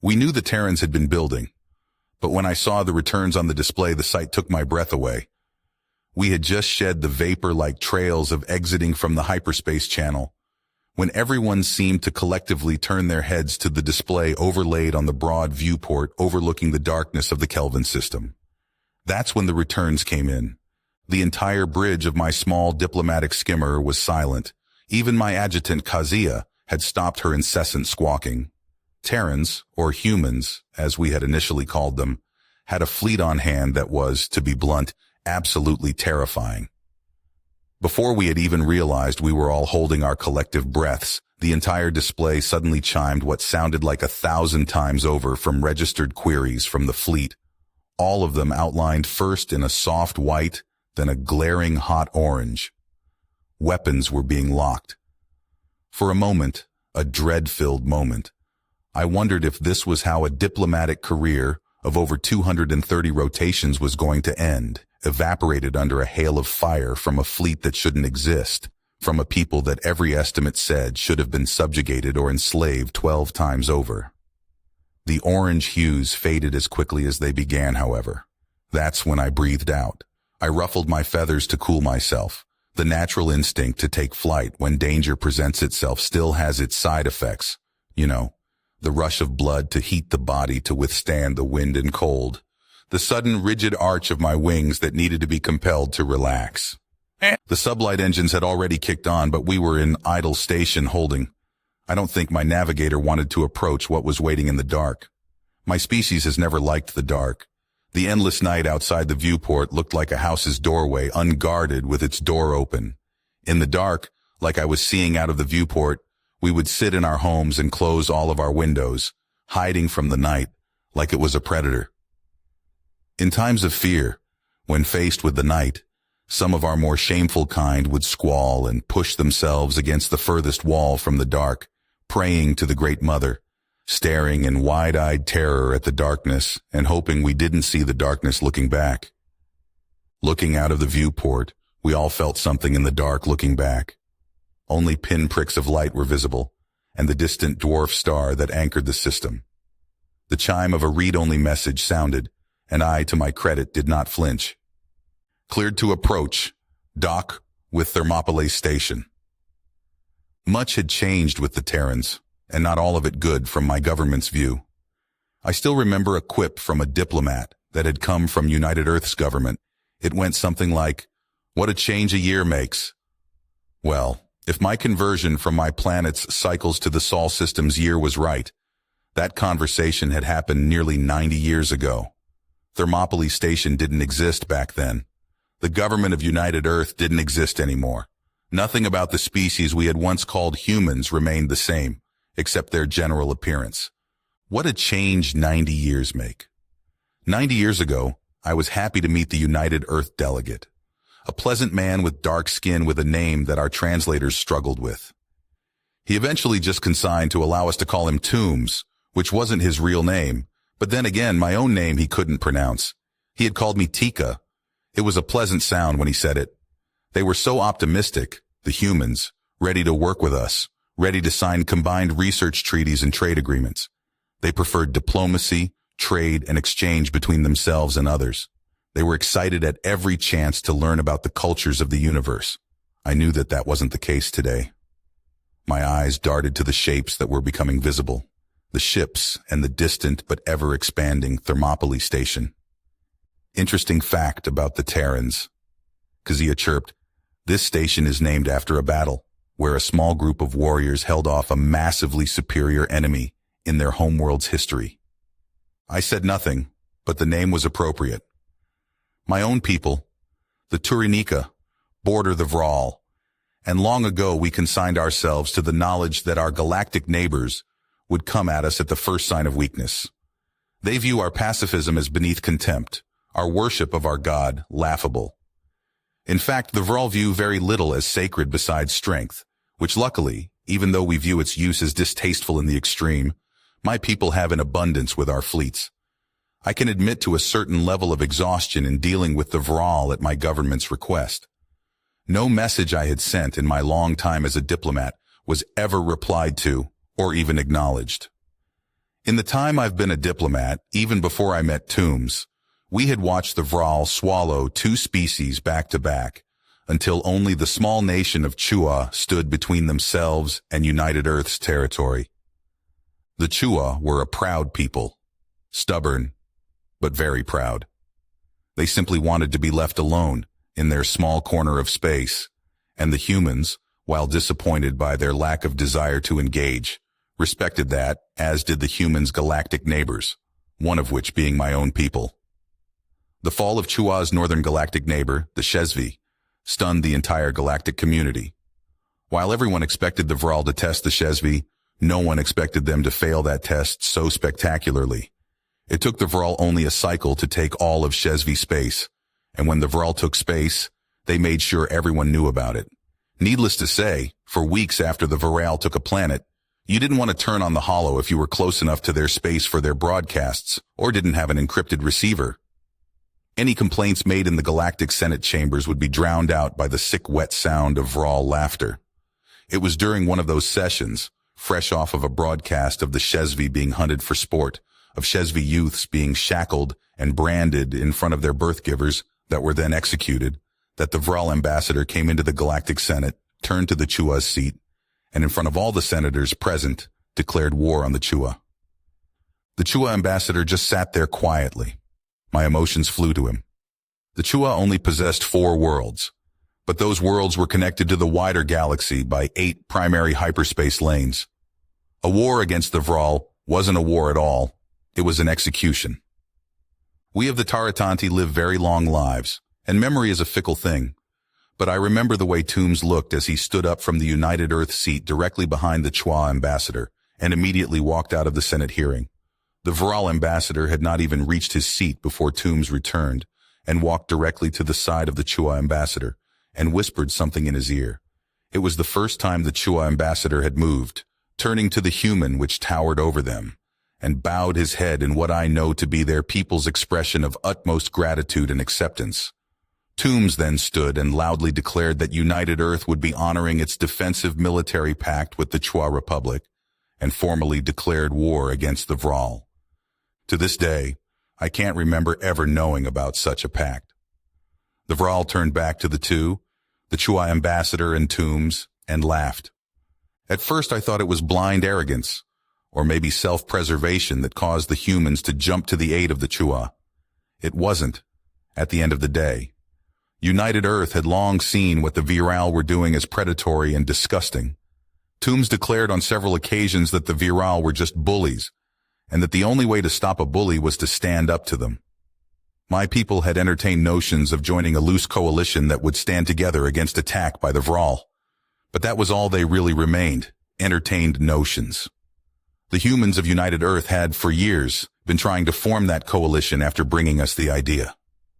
We knew the Terrans had been building, but when I saw the returns on the display, the sight took my breath away. We had just shed the vapor-like trails of exiting from the hyperspace channel, when everyone seemed to collectively turn their heads to the display overlaid on the broad viewport overlooking the darkness of the Kelvin system. That's when the returns came in. The entire bridge of my small diplomatic skimmer was silent. Even my adjutant Kazia had stopped her incessant squawking. Terrans, or humans, as we had initially called them, had a fleet on hand that was, to be blunt, absolutely terrifying. Before we had even realized we were all holding our collective breaths, the entire display suddenly chimed what sounded like 1,000 times over from registered queries from the fleet, all of them outlined first in a soft white, then a glaring hot orange. Weapons were being locked. For a moment, a dread-filled moment, I wondered if this was how a diplomatic career of over 230 rotations was going to end, evaporated under a hail of fire from a fleet that shouldn't exist, from a people that every estimate said should have been subjugated or enslaved 12 times over. The orange hues faded as quickly as they began, however. That's when I breathed out. I ruffled my feathers to cool myself. The natural instinct to take flight when danger presents itself still has its side effects. You know, the rush of blood to heat the body to withstand the wind and cold. The sudden rigid arch of my wings that needed to be compelled to relax. The sublight engines had already kicked on, but we were in idle station holding. I don't think my navigator wanted to approach what was waiting in the dark. My species has never liked the dark. The endless night outside the viewport looked like a house's doorway, unguarded with its door open. In the dark, like I was seeing out of the viewport, we would sit in our homes and close all of our windows, hiding from the night, like it was a predator. In times of fear, when faced with the night, some of our more shameful kind would squall and push themselves against the furthest wall from the dark, praying to the Great Mother, staring in wide-eyed terror at the darkness and hoping we didn't see the darkness looking back. Looking out of the viewport, we all felt something in the dark looking back. Only pinpricks of light were visible, and the distant dwarf star that anchored the system. The chime of a read-only message sounded, and I, to my credit, did not flinch. Cleared to approach. Dock with Thermopylae Station. Much had changed with the Terrans, and not all of it good from my government's view. I still remember a quip from a diplomat that had come from United Earth's government. It went something like, "What a change a year makes." Well, if my conversion from my planet's cycles to the Sol system's year was right, that conversation had happened nearly 90 years ago. Thermopylae Station didn't exist back then. The government of United Earth didn't exist anymore. Nothing about the species we had once called humans remained the same, except their general appearance. What a change 90 years make. 90 years ago, I was happy to meet the United Earth delegate, a pleasant man with dark skin with a name that our translators struggled with. He eventually just consigned to allow us to call him Toombs, which wasn't his real name, but then again, my own name he couldn't pronounce. He had called me Tika. It was a pleasant sound when he said it. They were so optimistic, the humans, ready to work with us, ready to sign combined research treaties and trade agreements. They preferred diplomacy, trade, and exchange between themselves and others. They were excited at every chance to learn about the cultures of the universe. I knew that that wasn't the case today. My eyes darted to the shapes that were becoming visible, the ships and the distant but ever-expanding Thermopylae Station. Interesting fact about the Terrans. Kazia chirped, "This station is named after a battle, where a small group of warriors held off a massively superior enemy in their homeworld's history." I said nothing, but the name was appropriate. My own people, the Turinika, border the Vral, and long ago we consigned ourselves to the knowledge that our galactic neighbors would come at us at the first sign of weakness. They view our pacifism as beneath contempt, our worship of our God laughable. In fact, the Vral view very little as sacred besides strength, which luckily, even though we view its use as distasteful in the extreme, my people have in abundance with our fleets. I can admit to a certain level of exhaustion in dealing with the Vral at my government's request. No message I had sent in my long time as a diplomat was ever replied to or even acknowledged. In the time I've been a diplomat, even before I met Toombs, we had watched the Vral swallow two species back to back, until only the small nation of Chua stood between themselves and United Earth's territory. The Chua were a proud people, stubborn, but very proud. They simply wanted to be left alone in their small corner of space, and the humans, while disappointed by their lack of desire to engage, respected that, as did the humans' galactic neighbors, one of which being my own people. The fall of Chua's northern galactic neighbor, the HFY, stunned the entire galactic community. While everyone expected the Vral to test the HFY, no one expected them to fail that test so spectacularly. It took the Vral only a cycle to take all of HFY space, and when the Vral took space, they made sure everyone knew about it. Needless to say, for weeks after the Vral took a planet, you didn't want to turn on the holo if you were close enough to their space for their broadcasts or didn't have an encrypted receiver. Any complaints made in the galactic Senate chambers would be drowned out by the sick, wet sound of Vral laughter. It was during one of those sessions, fresh off of a broadcast of the HFY being hunted for sport, of HFY youths being shackled and branded in front of their birth givers that were then executed, that the Vral ambassador came into the galactic Senate, turned to the Chua's seat, and in front of all the senators present, declared war on the Chua. The Chua ambassador just sat there quietly. My emotions flew to him. The Chua only possessed 4 worlds, but those worlds were connected to the wider galaxy by 8 primary hyperspace lanes. A war against the Vral wasn't a war at all, it was an execution. We of the Taratanti live very long lives, and memory is a fickle thing. But I remember the way Toombs looked as he stood up from the United Earth seat directly behind the Chua ambassador and immediately walked out of the Senate hearing. The Vral ambassador had not even reached his seat before Toombs returned and walked directly to the side of the Chua ambassador and whispered something in his ear. It was the first time the Chua ambassador had moved, turning to the human which towered over them, and bowed his head in what I know to be their people's expression of utmost gratitude and acceptance. Toombs then stood and loudly declared that United Earth would be honoring its defensive military pact with the Chua Republic, and formally declared war against the Vral. To this day, I can't remember ever knowing about such a pact. The Vral turned back to the two, the Chua ambassador and Toombs, and laughed. At first I thought it was blind arrogance, or maybe self-preservation that caused the humans to jump to the aid of the Chua. It wasn't, at the end of the day. United Earth had long seen what the Vral were doing as predatory and disgusting. Toombs declared on several occasions that the Vral were just bullies, and that the only way to stop a bully was to stand up to them. My people had entertained notions of joining a loose coalition that would stand together against attack by the Vral. But that was all they really remained, entertained notions. The humans of United Earth had, for years, been trying to form that coalition after bringing us the idea.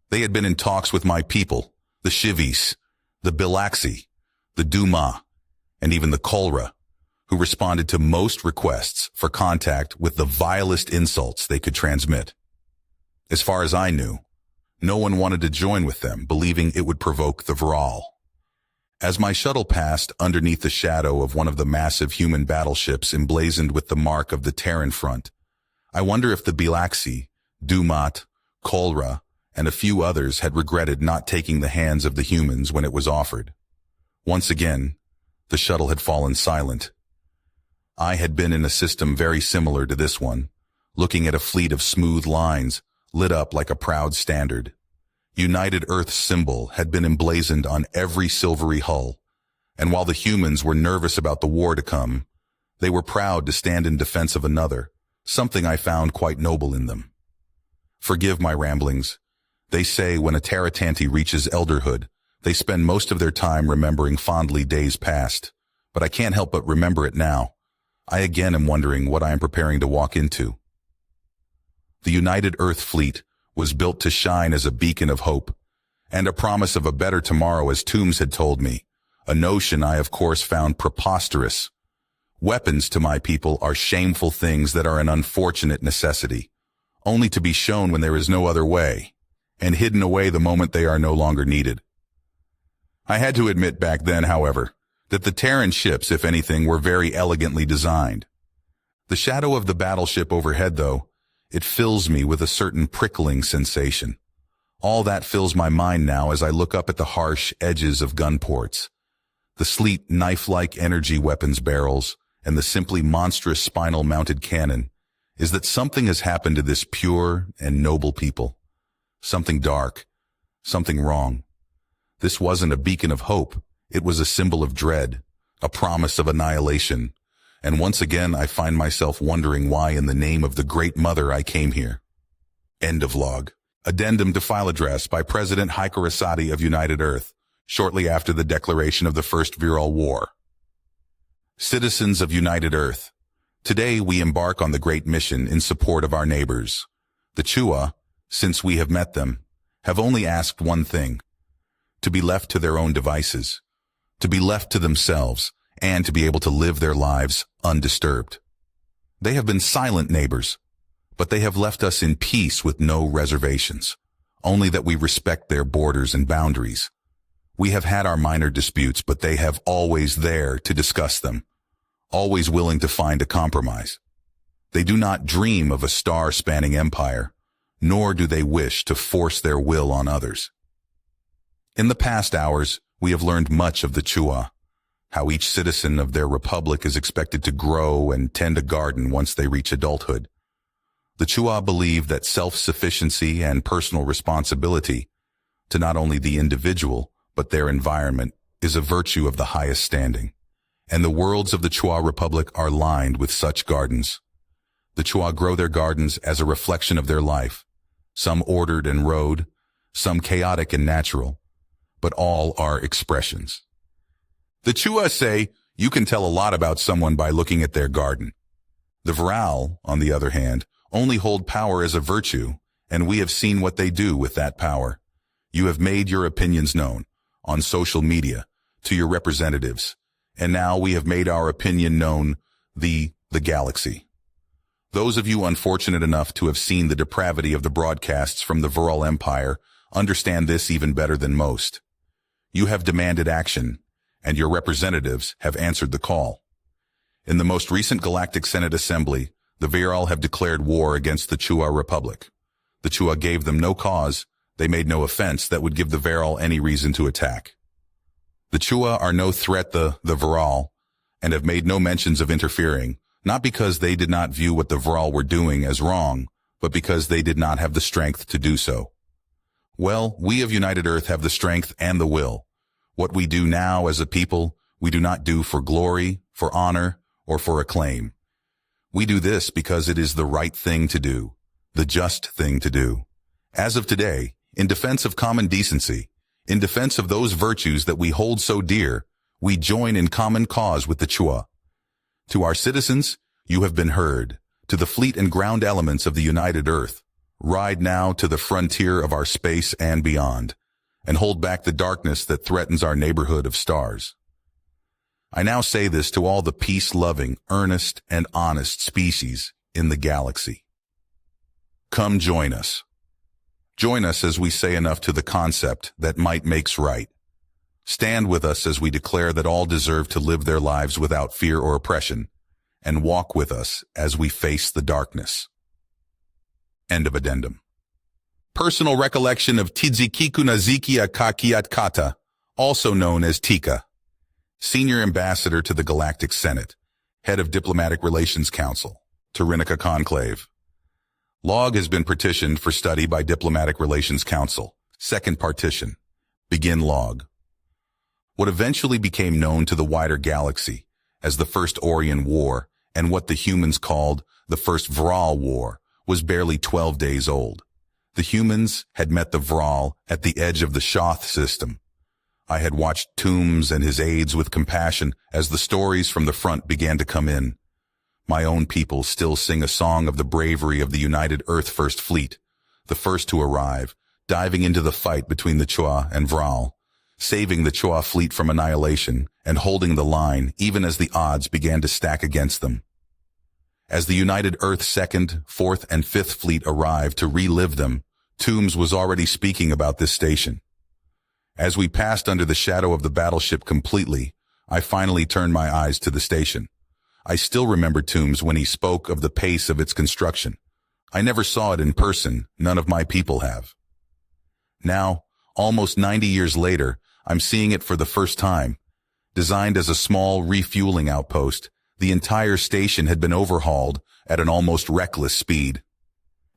They had been in talks with my people, the Shivis, the Bilaxi, the Duma, and even the Kolra, who responded to most requests for contact with the vilest insults they could transmit. As far as I knew, no one wanted to join with them, believing it would provoke the Vral. As my shuttle passed underneath the shadow of one of the massive human battleships emblazoned with the mark of the Terran front, I wonder if the Bilaxi, Dumat, Kolra, and a few others had regretted not taking the hands of the humans when it was offered. Once again, the shuttle had fallen silent. I had been in a system very similar to this one, looking at a fleet of smooth lines, lit up like a proud standard. United Earth's symbol had been emblazoned on every silvery hull, and while the humans were nervous about the war to come, they were proud to stand in defense of another, something I found quite noble in them. Forgive my ramblings. They say when a Taratanti reaches elderhood, they spend most of their time remembering fondly days past, but I can't help but remember it now. I again am wondering what I am preparing to walk into. The United Earth fleet was built to shine as a beacon of hope, and a promise of a better tomorrow, as Toombs had told me, a notion I of course found preposterous. Weapons to my people are shameful things that are an unfortunate necessity, only to be shown when there is no other way, and hidden away the moment they are no longer needed. I had to admit back then, however, that the Terran ships, if anything, were very elegantly designed. The shadow of the battleship overhead, though, it fills me with a certain prickling sensation. All that fills my mind now as I look up at the harsh edges of gun ports, the sleek knife-like energy weapons barrels, and the simply monstrous spinal-mounted cannon, is that something has happened to this pure and noble people. Something dark, something wrong. This wasn't a beacon of hope, it was a symbol of dread, a promise of annihilation, and once again I find myself wondering why in the name of the Great Mother I came here. End of log. Addendum to file address by President Heiko Rosati of United Earth, shortly after the declaration of the First Viral War. Citizens of United Earth, today we embark on the great mission in support of our neighbors. The Chua, since we have met them, have only asked one thing: to be left to their own devices, to be left to themselves, and to be able to live their lives undisturbed. They have been silent neighbors, but they have left us in peace with no reservations, only that we respect their borders and boundaries. We have had our minor disputes, but they have always there to discuss them, always willing to find a compromise. They do not dream of a star-spanning empire, nor do they wish to force their will on others. In the past hours, we have learned much of the Chua, how each citizen of their republic is expected to grow and tend a garden once they reach adulthood. The Chua believe that self-sufficiency and personal responsibility to not only the individual, but their environment, is a virtue of the highest standing, and the worlds of the Chua Republic are lined with such gardens. The Chua grow their gardens as a reflection of their life, some ordered and road, some chaotic and natural, but all are expressions. The Chua say you can tell a lot about someone by looking at their garden. The Viral, on the other hand, only hold power as a virtue, and we have seen what they do with that power. You have made your opinions known, on social media, to your representatives, and now we have made our opinion known, the galaxy. Those of you unfortunate enough to have seen the depravity of the broadcasts from the Viral Empire understand this even better than most. You have demanded action, and your representatives have answered the call. In the most recent Galactic Senate Assembly, the Viral have declared war against the Chua Republic. The Chua gave them no cause, they made no offense that would give the Viral any reason to attack. The Chua are no threat the Viral, and have made no mentions of interfering, not because they did not view what the Viral were doing as wrong, but because they did not have the strength to do so. Well, we of United Earth have the strength and the will. What we do now as a people, we do not do for glory, for honor, or for acclaim. We do this because it is the right thing to do, the just thing to do. As of today, in defense of common decency, in defense of those virtues that we hold so dear, we join in common cause with the Chua. To our citizens, you have been heard. To the fleet and ground elements of the United Earth, ride now to the frontier of our space and beyond, and hold back the darkness that threatens our neighborhood of stars. I now say this to all the peace-loving, earnest, and honest species in the galaxy. Come join us. Join us as we say enough to the concept that might makes right. Stand with us as we declare that all deserve to live their lives without fear or oppression, and walk with us as we face the darkness. End of addendum. Personal recollection of Tidzikiku Nazikia Kakiat Kata, also known as Tika, Senior Ambassador to the Galactic Senate, Head of Diplomatic Relations Council, Tarinica Conclave. Log has been petitioned for study by Diplomatic Relations Council. Second partition. Begin log. What eventually became known to the wider galaxy as the First Orion War and what the humans called the First Viral War was barely 12 days old. The humans had met the Viral at the edge of the Shoth system. I had watched Toombs and his aides with compassion as the stories from the front began to come in. My own people still sing a song of the bravery of the United Earth First Fleet, the first to arrive, diving into the fight between the Chua and Viral, saving the Chua fleet from annihilation and holding the line even as the odds began to stack against them. As the United Earth 2nd, 4th, and 5th Fleet arrived to relive them, Toombs was already speaking about this station. As we passed under the shadow of the battleship completely, I finally turned my eyes to the station. I still remember Toombs when he spoke of the pace of its construction. I never saw it in person, none of my people have. Now, almost 90 years later, I'm seeing it for the first time. Designed as a small refueling outpost, the entire station had been overhauled at an almost reckless speed.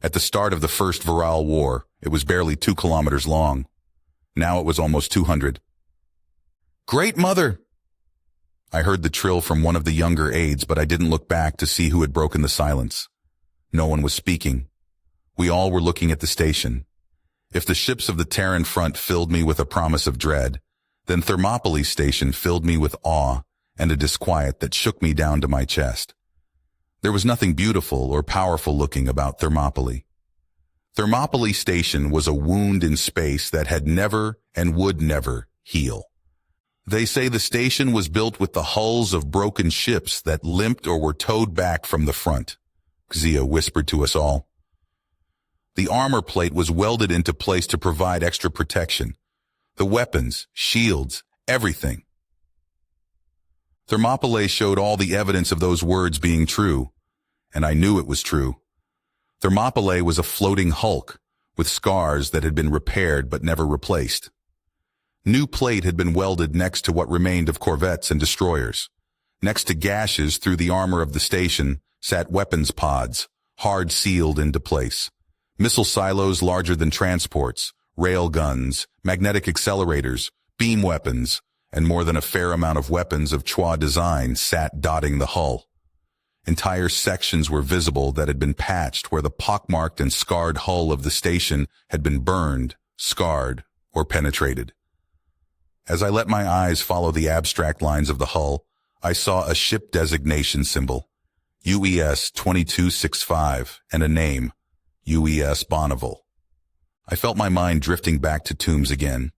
At the start of the First Viral War, it was barely 2 kilometers long. Now it was almost 200. "Great Mother!" I heard the trill from one of the younger aides, but I didn't look back to see who had broken the silence. No one was speaking. We all were looking at the station. If the ships of the Terran front filled me with a promise of dread, then Thermopylae station filled me with awe and a disquiet that shook me down to my chest. There was nothing beautiful or powerful looking about Thermopylae. Thermopylae station was a wound in space that had never and would never heal. They say the station was built with the hulls of broken ships that limped or were towed back from the front, Xia whispered to us all. The armor plate was welded into place to provide extra protection. The weapons, shields, everything. Thermopylae showed all the evidence of those words being true, and I knew it was true. Thermopylae was a floating hulk, with scars that had been repaired but never replaced. New plate had been welded next to what remained of corvettes and destroyers. Next to gashes through the armor of the station sat weapons pods, hard sealed into place. Missile silos larger than transports, rail guns, magnetic accelerators, beam weapons, and more than a fair amount of weapons of HFY design sat dotting the hull. Entire sections were visible that had been patched where the pockmarked and scarred hull of the station had been burned, scarred, or penetrated. As I let my eyes follow the abstract lines of the hull, I saw a ship designation symbol, UES 2265, and a name, UES Bonneville. I felt my mind drifting back to Toombs again,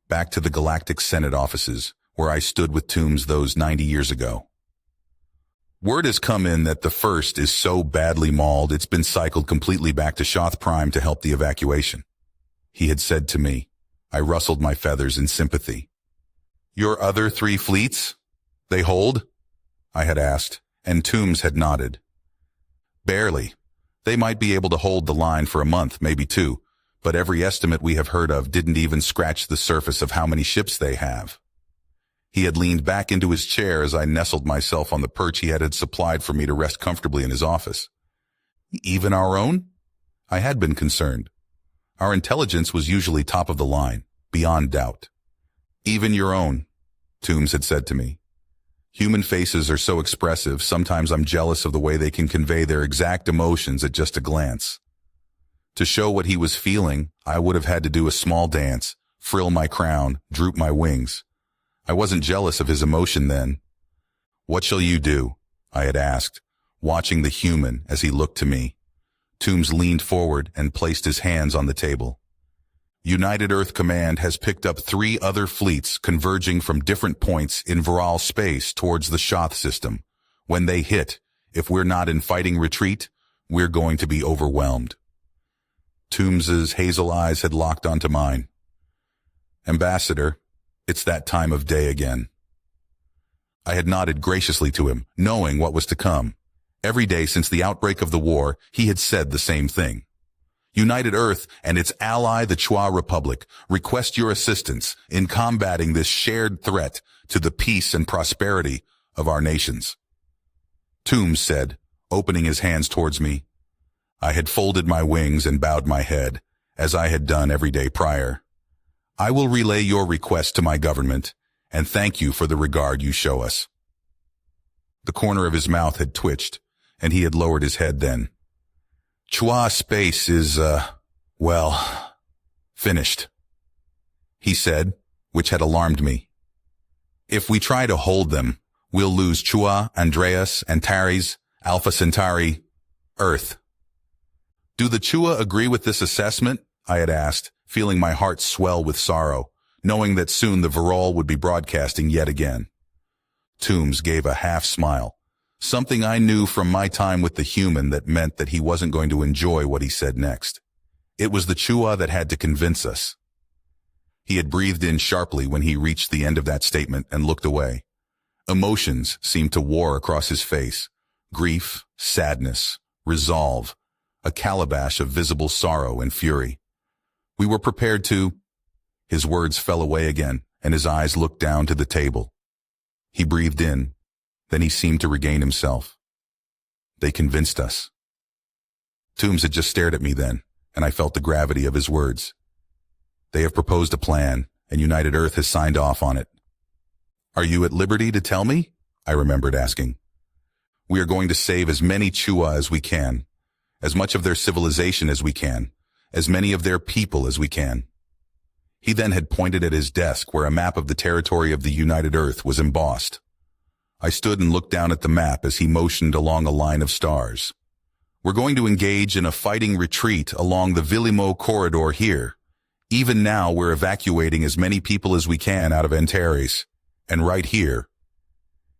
back to the Galactic Senate offices, where I stood with Toombs those 90 years ago. Word has come in that the first is so badly mauled it's been cycled completely back to Shoth Prime to help the evacuation. He had said to me. I rustled my feathers in sympathy. "Your other 3 fleets? They hold?" I had asked, and Toombs had nodded. "Barely. They might be able to hold the line for a month, maybe 2, but every estimate we have heard of didn't even scratch the surface of how many ships they have." He had leaned back into his chair as I nestled myself on the perch he had supplied for me to rest comfortably in his office. "Even our own?" I had been concerned. Our intelligence was usually top of the line, beyond doubt. "Even your own," Toombs had said to me. Human faces are so expressive, sometimes I'm jealous of the way they can convey their exact emotions at just a glance. To show what he was feeling, I would have had to do a small dance, frill my crown, droop my wings. I wasn't jealous of his emotion then. "What shall you do?" I had asked, watching the human as he looked to me. Toombs leaned forward and placed his hands on the table. "United Earth Command has picked up 3 other fleets converging from different points in Viral space towards the Shoth system. When they hit, if we're not in fighting retreat, we're going to be overwhelmed." Toombs's hazel eyes had locked onto mine. "Ambassador, it's that time of day again." I had nodded graciously to him, knowing what was to come. Every day since the outbreak of the war, he had said the same thing. "United Earth and its ally, the HFY Republic, request your assistance in combating this shared threat to the peace and prosperity of our nations." Toombs said, opening his hands towards me. I had folded my wings and bowed my head, as I had done every day prior. "I will relay your request to my government, and thank you for the regard you show us." The corner of his mouth had twitched, and he had lowered his head then. "HFY space is, finished," he said, which had alarmed me. "If we try to hold them, we'll lose HFY, Andreas, Antares, Alpha Centauri, Earth." "Do the HFY agree with this assessment?" I had asked, feeling my heart swell with sorrow, knowing that soon the Viral would be broadcasting yet again. Toombs gave a half-smile, something I knew from my time with the human that meant that he wasn't going to enjoy what he said next. It was the HFY that had to convince us. He had breathed in sharply when he reached the end of that statement and looked away. Emotions seemed to war across his face. Grief, sadness, resolve, a calabash of visible sorrow and fury. We were prepared to... His words fell away again, and his eyes looked down to the table. He breathed in, then he seemed to regain himself. They convinced us. Toombs had just stared at me then, and I felt the gravity of his words. They have proposed a plan, and United Earth has signed off on it. Are you at liberty to tell me? I remembered asking. We are going to save as many Chua as we can, as much of their civilization as we can, as many of their people as we can. He then had pointed at his desk where a map of the territory of the United Earth was embossed. I stood and looked down at the map as he motioned along a line of stars. We're going to engage in a fighting retreat along the Vilimo corridor here. Even now we're evacuating as many people as we can out of Antares. And right here.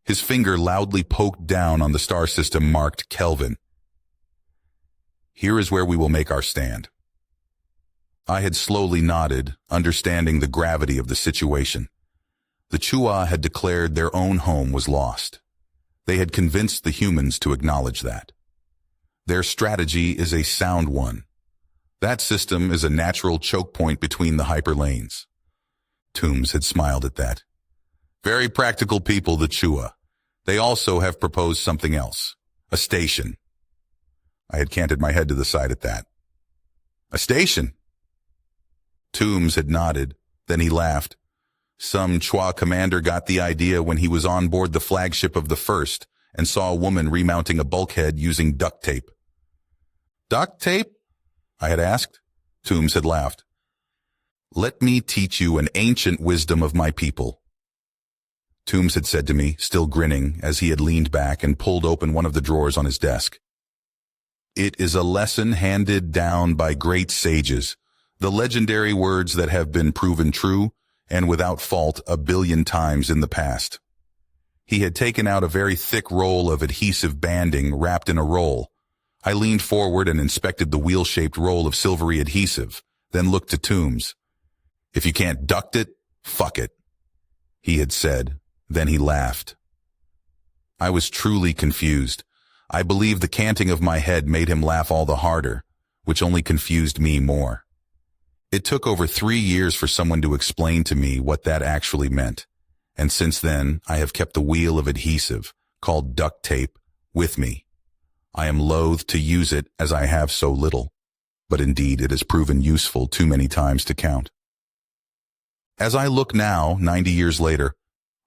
His finger loudly poked down on the star system marked Kelvin. Here is where we will make our stand. I had slowly nodded, understanding the gravity of the situation. The Chua had declared their own home was lost. They had convinced the humans to acknowledge that. Their strategy is a sound one. That system is a natural choke point between the hyperlanes. Toombs had smiled at that. Very practical people, the Chua. They also have proposed something else. A station. I had canted my head to the side at that. A station? Toombs had nodded, then he laughed. Some Chua commander got the idea when he was on board the flagship of the First and saw a woman remounting a bulkhead using duct tape. Duct tape? I had asked. Toombs had laughed. Let me teach you an ancient wisdom of my people. Toombs had said to me, still grinning, as he had leaned back and pulled open one of the drawers on his desk. It is a lesson handed down by great sages, the legendary words that have been proven true and without fault 1 billion times in the past. He had taken out a very thick roll of adhesive banding wrapped in a roll. I leaned forward and inspected the wheel-shaped roll of silvery adhesive, then looked to Toombs. If you can't duct it, fuck it, he had said. Then he laughed. I was truly confused. I believe the canting of my head made him laugh all the harder, which only confused me more. It took over 3 years for someone to explain to me what that actually meant, and since then I have kept the wheel of adhesive, called duct tape, with me. I am loath to use it as I have so little, but indeed it has proven useful too many times to count. As I look now, 90 years later,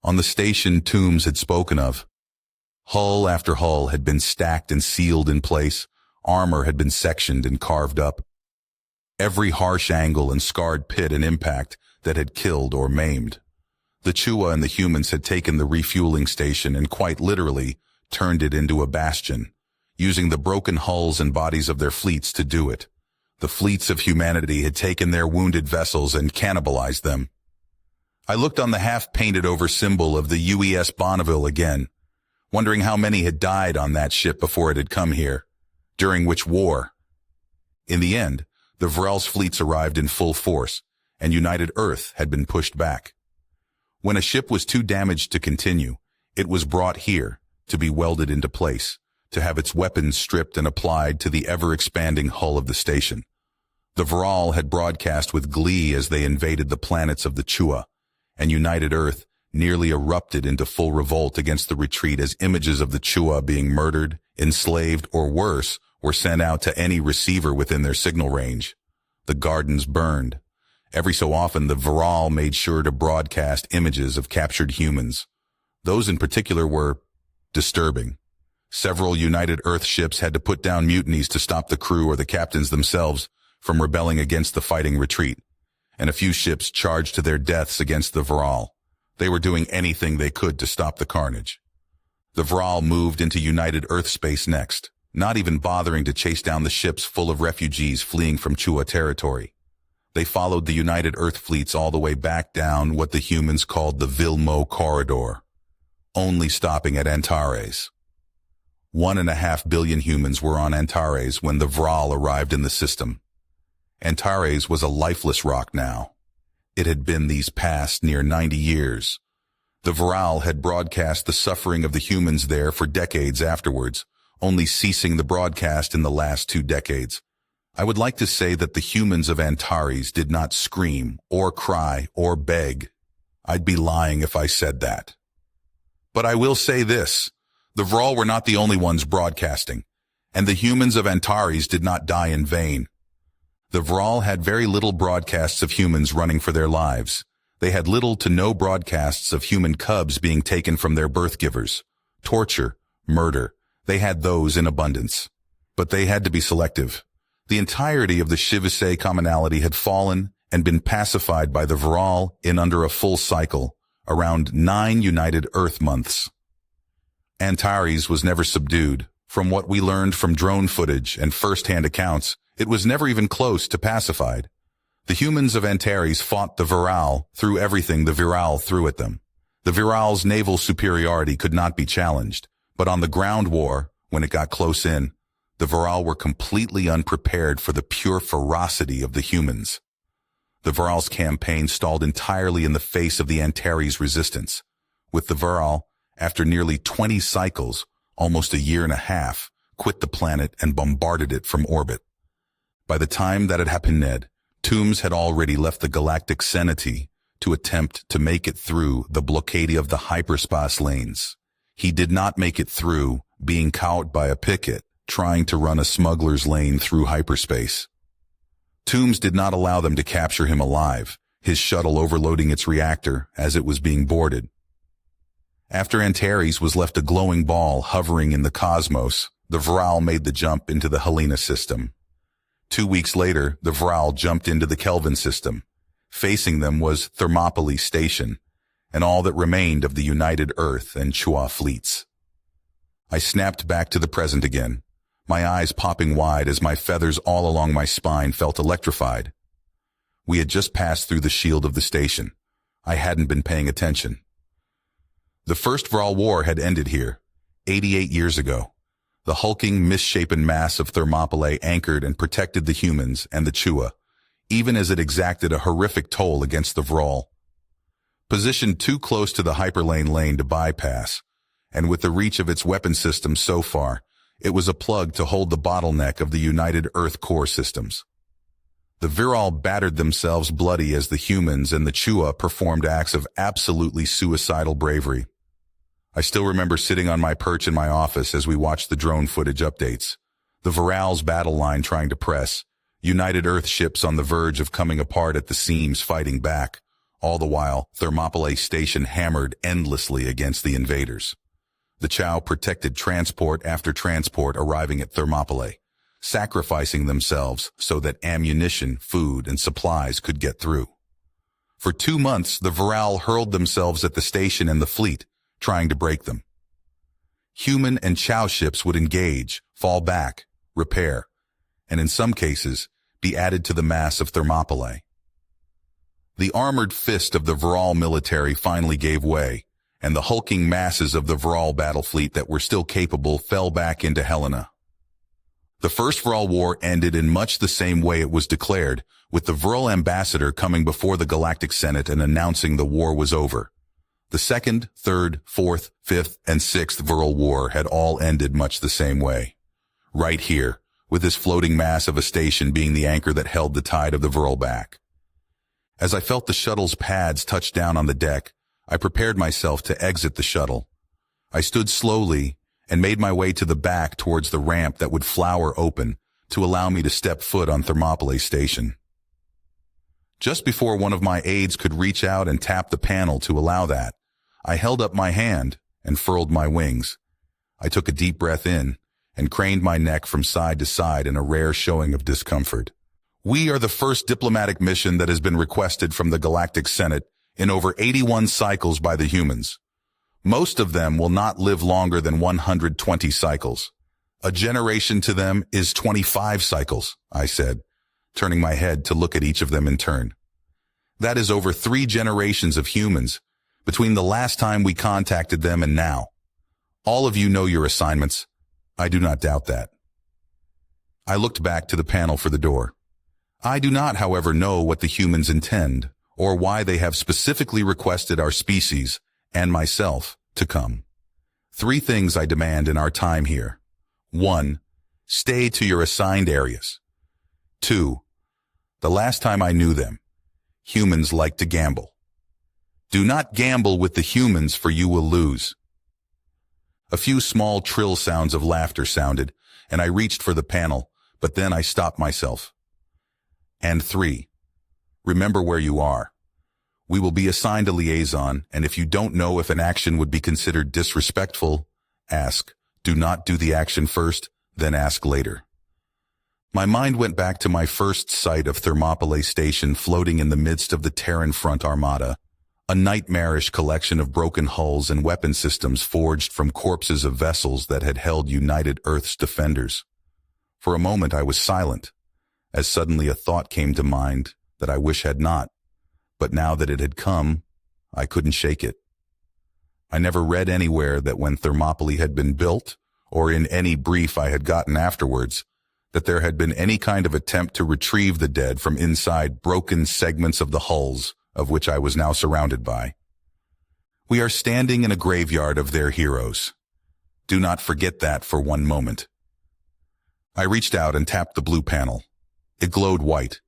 on the station Toombs had spoken of, hull after hull had been stacked and sealed in place, armor had been sectioned and carved up. Every harsh angle and scarred pit and impact that had killed or maimed. The Chua and the humans had taken the refueling station and quite literally turned it into a bastion, using the broken hulls and bodies of their fleets to do it. The fleets of humanity had taken their wounded vessels and cannibalized them. I looked on the half-painted-over symbol of the UES Bonneville again, wondering how many had died on that ship before it had come here, during which war. In the end, the Vrel's fleets arrived in full force, and United Earth had been pushed back. When a ship was too damaged to continue, it was brought here to be welded into place, to have its weapons stripped and applied to the ever-expanding hull of the station. The Vral had broadcast with glee as they invaded the planets of the Chua, and United Earth nearly erupted into full revolt against the retreat as images of the Chua being murdered, enslaved, or worse, were sent out to any receiver within their signal range. The gardens burned. Every so often, the Vral made sure to broadcast images of captured humans. Those in particular were disturbing. Several United Earth ships had to put down mutinies to stop the crew or the captains themselves from rebelling against the fighting retreat, and a few ships charged to their deaths against the Vral. They were doing anything they could to stop the carnage. The Vral moved into United Earth space next, not even bothering to chase down the ships full of refugees fleeing from Chua territory. They followed the United Earth fleets all the way back down what the humans called the Vilmo corridor, only stopping at Antares. 1.5 billion humans were on Antares when the Vral arrived in the system. Antares was a lifeless rock now. It had been these past near 90 years. The Viral had broadcast the suffering of the humans there for decades afterwards, only ceasing the broadcast in the last 2 decades. I would like to say that the humans of Antares did not scream, or cry, or beg. I'd be lying if I said that. But I will say this, the Viral were not the only ones broadcasting, and the humans of Antares did not die in vain. The Viral had very little broadcasts of humans running for their lives. They had little to no broadcasts of human cubs being taken from their birth givers. Torture, murder, they had those in abundance. But they had to be selective. The entirety of the HFY commonality had fallen and been pacified by the Viral in under a full cycle, around 9 United Earth months. Antares was never subdued. From what we learned from drone footage and first-hand accounts, it was never even close to pacified. The humans of Antares fought the Viral through everything the Viral threw at them. The Viral's naval superiority could not be challenged, but on the ground war, when it got close in, the Viral were completely unprepared for the pure ferocity of the humans. The Viral's campaign stalled entirely in the face of the Antares resistance, with the Viral, after nearly 20 cycles, almost a year and a half, quit the planet and bombarded it from orbit. By the time that had happened, Toombs had already left the galactic senate to attempt to make it through the blockade of the hyperspace lanes. He did not make it through, being caught by a picket, trying to run a smuggler's lane through hyperspace. Toombs did not allow them to capture him alive, his shuttle overloading its reactor as it was being boarded. After Antares was left a glowing ball hovering in the cosmos, the Viral made the jump into the Helena system. 2 weeks later, the Viral jumped into the Kelvin system. Facing them was Thermopylae Station, and all that remained of the United Earth and Chua fleets. I snapped back to the present again, my eyes popping wide as my feathers all along my spine felt electrified. We had just passed through the shield of the station. I hadn't been paying attention. The First Viral War had ended here, 88 years ago. The hulking, misshapen mass of Thermopylae anchored and protected the humans and the Chua, even as it exacted a horrific toll against the Viral. Positioned too close to the hyperlane lane to bypass, and with the reach of its weapon system so far, it was a plug to hold the bottleneck of the United Earth core systems. The Viral battered themselves bloody as the humans and the Chua performed acts of absolutely suicidal bravery. I still remember sitting on my perch in my office as we watched the drone footage updates. The Viral's battle line trying to press, United Earth ships on the verge of coming apart at the seams fighting back, all the while Thermopylae Station hammered endlessly against the invaders. The Chow protected transport after transport arriving at Thermopylae, sacrificing themselves so that ammunition, food, and supplies could get through. For 2 months, the Viral hurled themselves at the station and the fleet, trying to break them. Human and Chow ships would engage, fall back, repair, and in some cases, be added to the mass of Thermopylae. The armored fist of the Viral military finally gave way, and the hulking masses of the Viral battle fleet that were still capable fell back into Helena. The First Viral War ended in much the same way it was declared, with the Viral ambassador coming before the Galactic Senate and announcing the war was over. The Second, Third, Fourth, Fifth, and Sixth Viral War had all ended much the same way. Right here, with this floating mass of a station being the anchor that held the tide of the Viral back. As I felt the shuttle's pads touch down on the deck, I prepared myself to exit the shuttle. I stood slowly and made my way to the back towards the ramp that would flower open to allow me to step foot on Thermopylae Station. Just before one of my aides could reach out and tap the panel to allow that, I held up my hand and furled my wings. I took a deep breath in and craned my neck from side to side in a rare showing of discomfort. We are the first diplomatic mission that has been requested from the Galactic Senate in over 81 cycles by the humans. Most of them will not live longer than 120 cycles. A generation to them is 25 cycles, I said, turning my head to look at each of them in turn. That is over 3 generations of humans, between the last time we contacted them and now. All of you know your assignments. I do not doubt that. I looked back to the panel for the door. I do not, however, know what the humans intend, or why they have specifically requested our species and myself to come. 3 things I demand in our time here. 1. Stay to your assigned areas. 2. The last time I knew them, humans like to gamble. Do not gamble with the humans, for you will lose. A few small trill sounds of laughter sounded, and I reached for the panel, but then I stopped myself. And 3. Remember where you are. We will be assigned a liaison, and if you don't know if an action would be considered disrespectful, ask. Do not do the action first, then ask later. My mind went back to my first sight of Thermopylae Station floating in the midst of the Terran Front Armada, a nightmarish collection of broken hulls and weapon systems forged from corpses of vessels that had held United Earth's defenders. For a moment I was silent, as suddenly a thought came to mind that I wish had not, but now that it had come, I couldn't shake it. I never read anywhere that when Thermopylae had been built, or in any brief I had gotten afterwards, that there had been any kind of attempt to retrieve the dead from inside broken segments of the hulls of which I was now surrounded by. We are standing in a graveyard of their heroes. Do not forget that for one moment. I reached out and tapped the blue panel. It glowed white,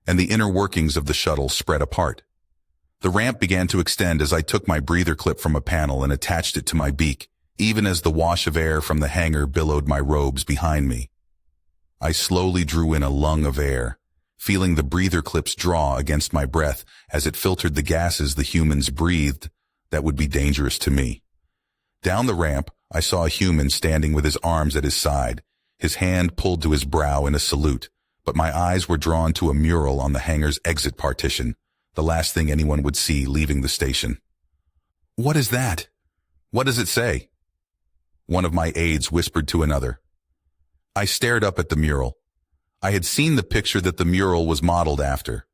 and the inner workings of the shuttle spread apart. The ramp began to extend as I took my breather clip from a panel and attached it to my beak, even as the wash of air from the hangar billowed my robes behind me. I slowly drew in a lung of air, feeling the breather clips draw against my breath as it filtered the gases the humans breathed that would be dangerous to me. Down the ramp, I saw a human standing with his arms at his side, his hand pulled to his brow in a salute, but my eyes were drawn to a mural on the hangar's exit partition, the last thing anyone would see leaving the station. "What is that? What does it say?" One of my aides whispered to another. I stared up at the mural. I had seen the picture that the mural was modeled after.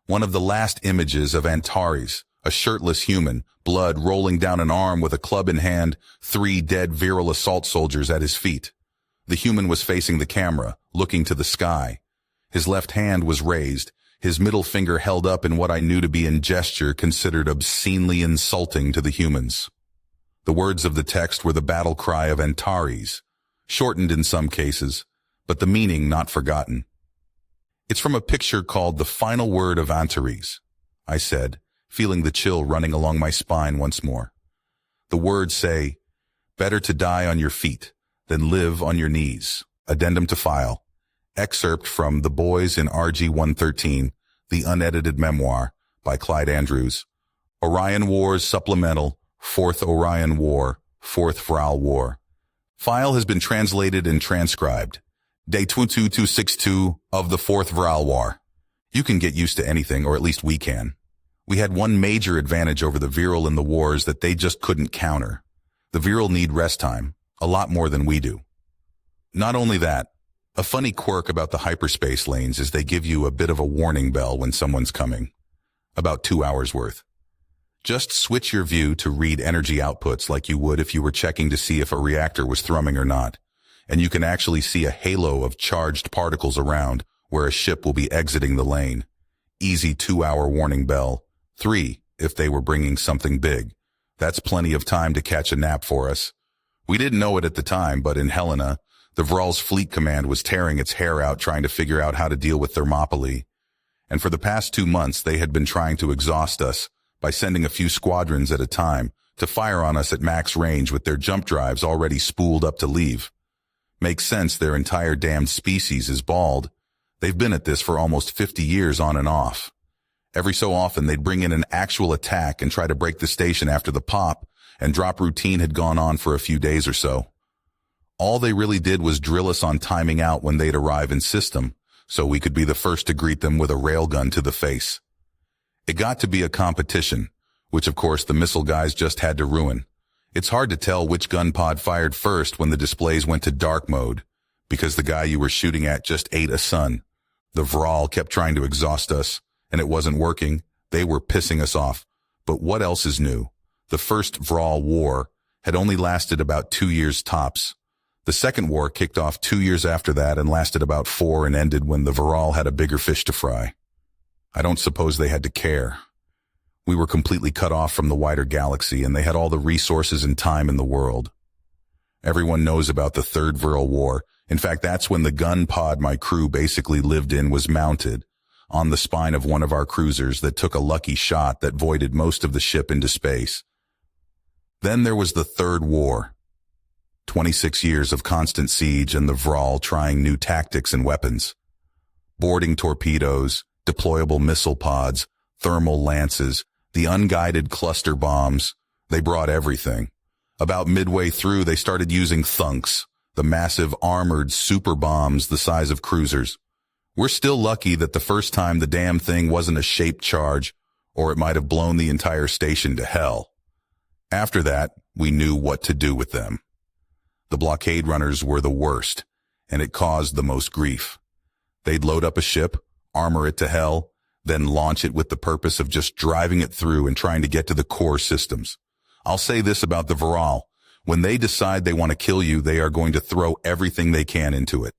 One of the last images of Antares, a shirtless human, blood rolling down an arm with a club in hand, 3 dead virile assault soldiers at his feet. The human was facing the camera, looking to the sky. His left hand was raised, his middle finger held up in what I knew to be in gesture considered obscenely insulting to the humans. The words of the text were the battle cry of Antares, shortened in some cases, but the meaning not forgotten. "It's from a picture called The Final Word of Antares," I said, feeling the chill running along my spine once more. The words say, "Better to die on your feet than live on your knees." Addendum to file. Excerpt from The Boys in RG-113, the unedited memoir by Clyde Andrews. Orion Wars Supplemental, 4th Orion War, 4th Vral War. File has been translated and transcribed. Day 22262 of the 4th Vral War. You can get used to anything, or at least we can. We had one major advantage over the Viral in the wars that they just couldn't counter. The Viral need rest time, a lot more than we do. Not only that, a funny quirk about the hyperspace lanes is they give you a bit of a warning bell when someone's coming. About 2 hours worth. Just switch your view to read energy outputs like you would if you were checking to see if a reactor was thrumming or not, and you can actually see a halo of charged particles around where a ship will be exiting the lane. Easy 2-hour warning bell. 3, if they were bringing something big. That's plenty of time to catch a nap for us. We didn't know it at the time, but in Helena, the Vral's fleet command was tearing its hair out trying to figure out how to deal with Thermopylae. And for the past 2 months, they had been trying to exhaust us by sending a few squadrons at a time to fire on us at max range with their jump drives already spooled up to leave. Makes sense, their entire damned species is bald. They've been at this for almost 50 years on and off. Every so often, they'd bring in an actual attack and try to break the station after the pop, and drop routine had gone on for a few days or so. All they really did was drill us on timing out when they'd arrive in system, so we could be the first to greet them with a railgun to the face. It got to be a competition, which of course the missile guys just had to ruin. It's hard to tell which gun pod fired first when the displays went to dark mode, because the guy you were shooting at just ate a sun. The Vral kept trying to exhaust us, and it wasn't working. They were pissing us off. But what else is new? The first Vral war had only lasted about 2 years tops. The second war kicked off 2 years after that and lasted about 4 and ended when the Vral had a bigger fish to fry. I don't suppose they had to care. We were completely cut off from the wider galaxy, and they had all the resources and time in the world. Everyone knows about the Third Viral War. In fact, that's when the gun pod my crew basically lived in was mounted on the spine of one of our cruisers that took a lucky shot that voided most of the ship into space. Then there was the Third War. 26 years of constant siege and the Vral trying new tactics and weapons. Boarding torpedoes, deployable missile pods, thermal lances, the unguided cluster bombs. They brought everything. About midway through, they started using thunks, the massive armored super bombs the size of cruisers. We're still lucky that the first time the damn thing wasn't a shaped charge, or it might have blown the entire station to hell. After that, we knew what to do with them. The blockade runners were the worst, and it caused the most grief. They'd load up a ship, armor it to hell, then launch it with the purpose of just driving it through and trying to get to the core systems. I'll say this about the Viral. When they decide they want to kill you, they are going to throw everything they can into it.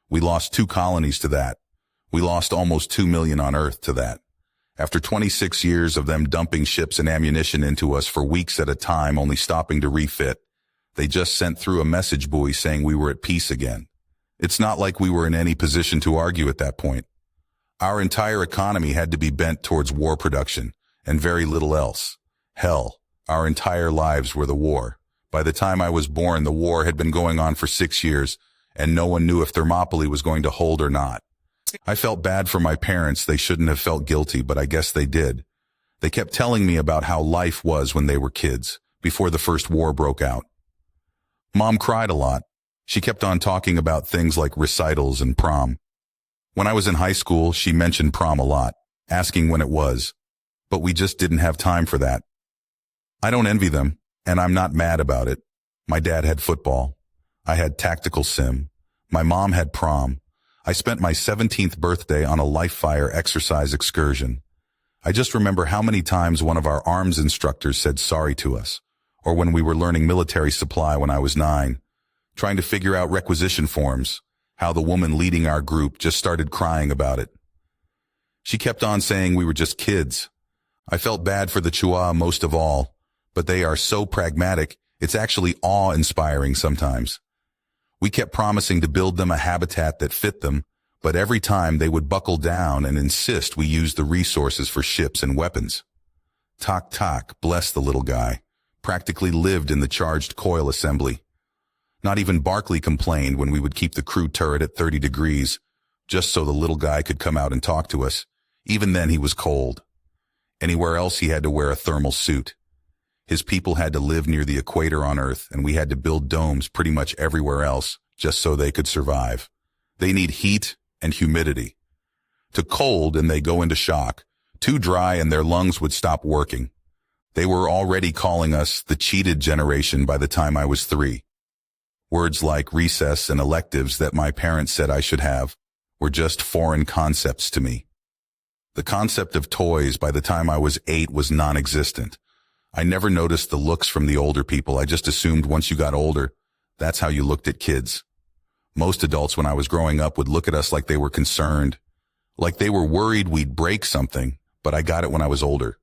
We lost 2 colonies to that. We lost almost 2 million on Earth to that. After 26 years of them dumping ships and ammunition into us for weeks at a time, only stopping to refit, they just sent through a message buoy saying we were at peace again. It's not like we were in any position to argue at that point. Our entire economy had to be bent towards war production, and very little else. Hell, our entire lives were the war. By the time I was born, the war had been going on for 6 years, and no one knew if Thermopylae was going to hold or not. I felt bad for my parents. They shouldn't have felt guilty, but I guess they did. They kept telling me about how life was when they were kids, before the first war broke out. Mom cried a lot. She kept on talking about things like recitals and prom. When I was in high school, she mentioned prom a lot, asking when it was. But we just didn't have time for that. I don't envy them, and I'm not mad about it. My dad had football. I had tactical sim. My mom had prom. I spent my 17th birthday on a live fire exercise excursion. I just remember how many times one of our arms instructors said sorry to us, or when we were learning military supply when I was 9, trying to figure out requisition forms, how the woman leading our group just started crying about it. She kept on saying we were just kids. I felt bad for the Chua most of all, but they are so pragmatic, it's actually awe-inspiring sometimes. We kept promising to build them a habitat that fit them, but every time they would buckle down and insist we use the resources for ships and weapons. Tok Tok, bless the little guy, practically lived in the charged coil assembly. Not even Barkley complained when we would keep the crew turret at 30 degrees, just so the little guy could come out and talk to us. Even then he was cold. Anywhere else he had to wear a thermal suit. His people had to live near the equator on Earth, and we had to build domes pretty much everywhere else, just so they could survive. They need heat and humidity. Too cold and they go into shock. Too dry and their lungs would stop working. They were already calling us the cheated generation by the time I was 3. Words like recess and electives that my parents said I should have were just foreign concepts to me. The concept of toys by the time I was 8 was non-existent. I never noticed the looks from the older people. I just assumed once you got older, that's how you looked at kids. Most adults when I was growing up would look at us like they were concerned, like they were worried we'd break something, but I got it when I was older.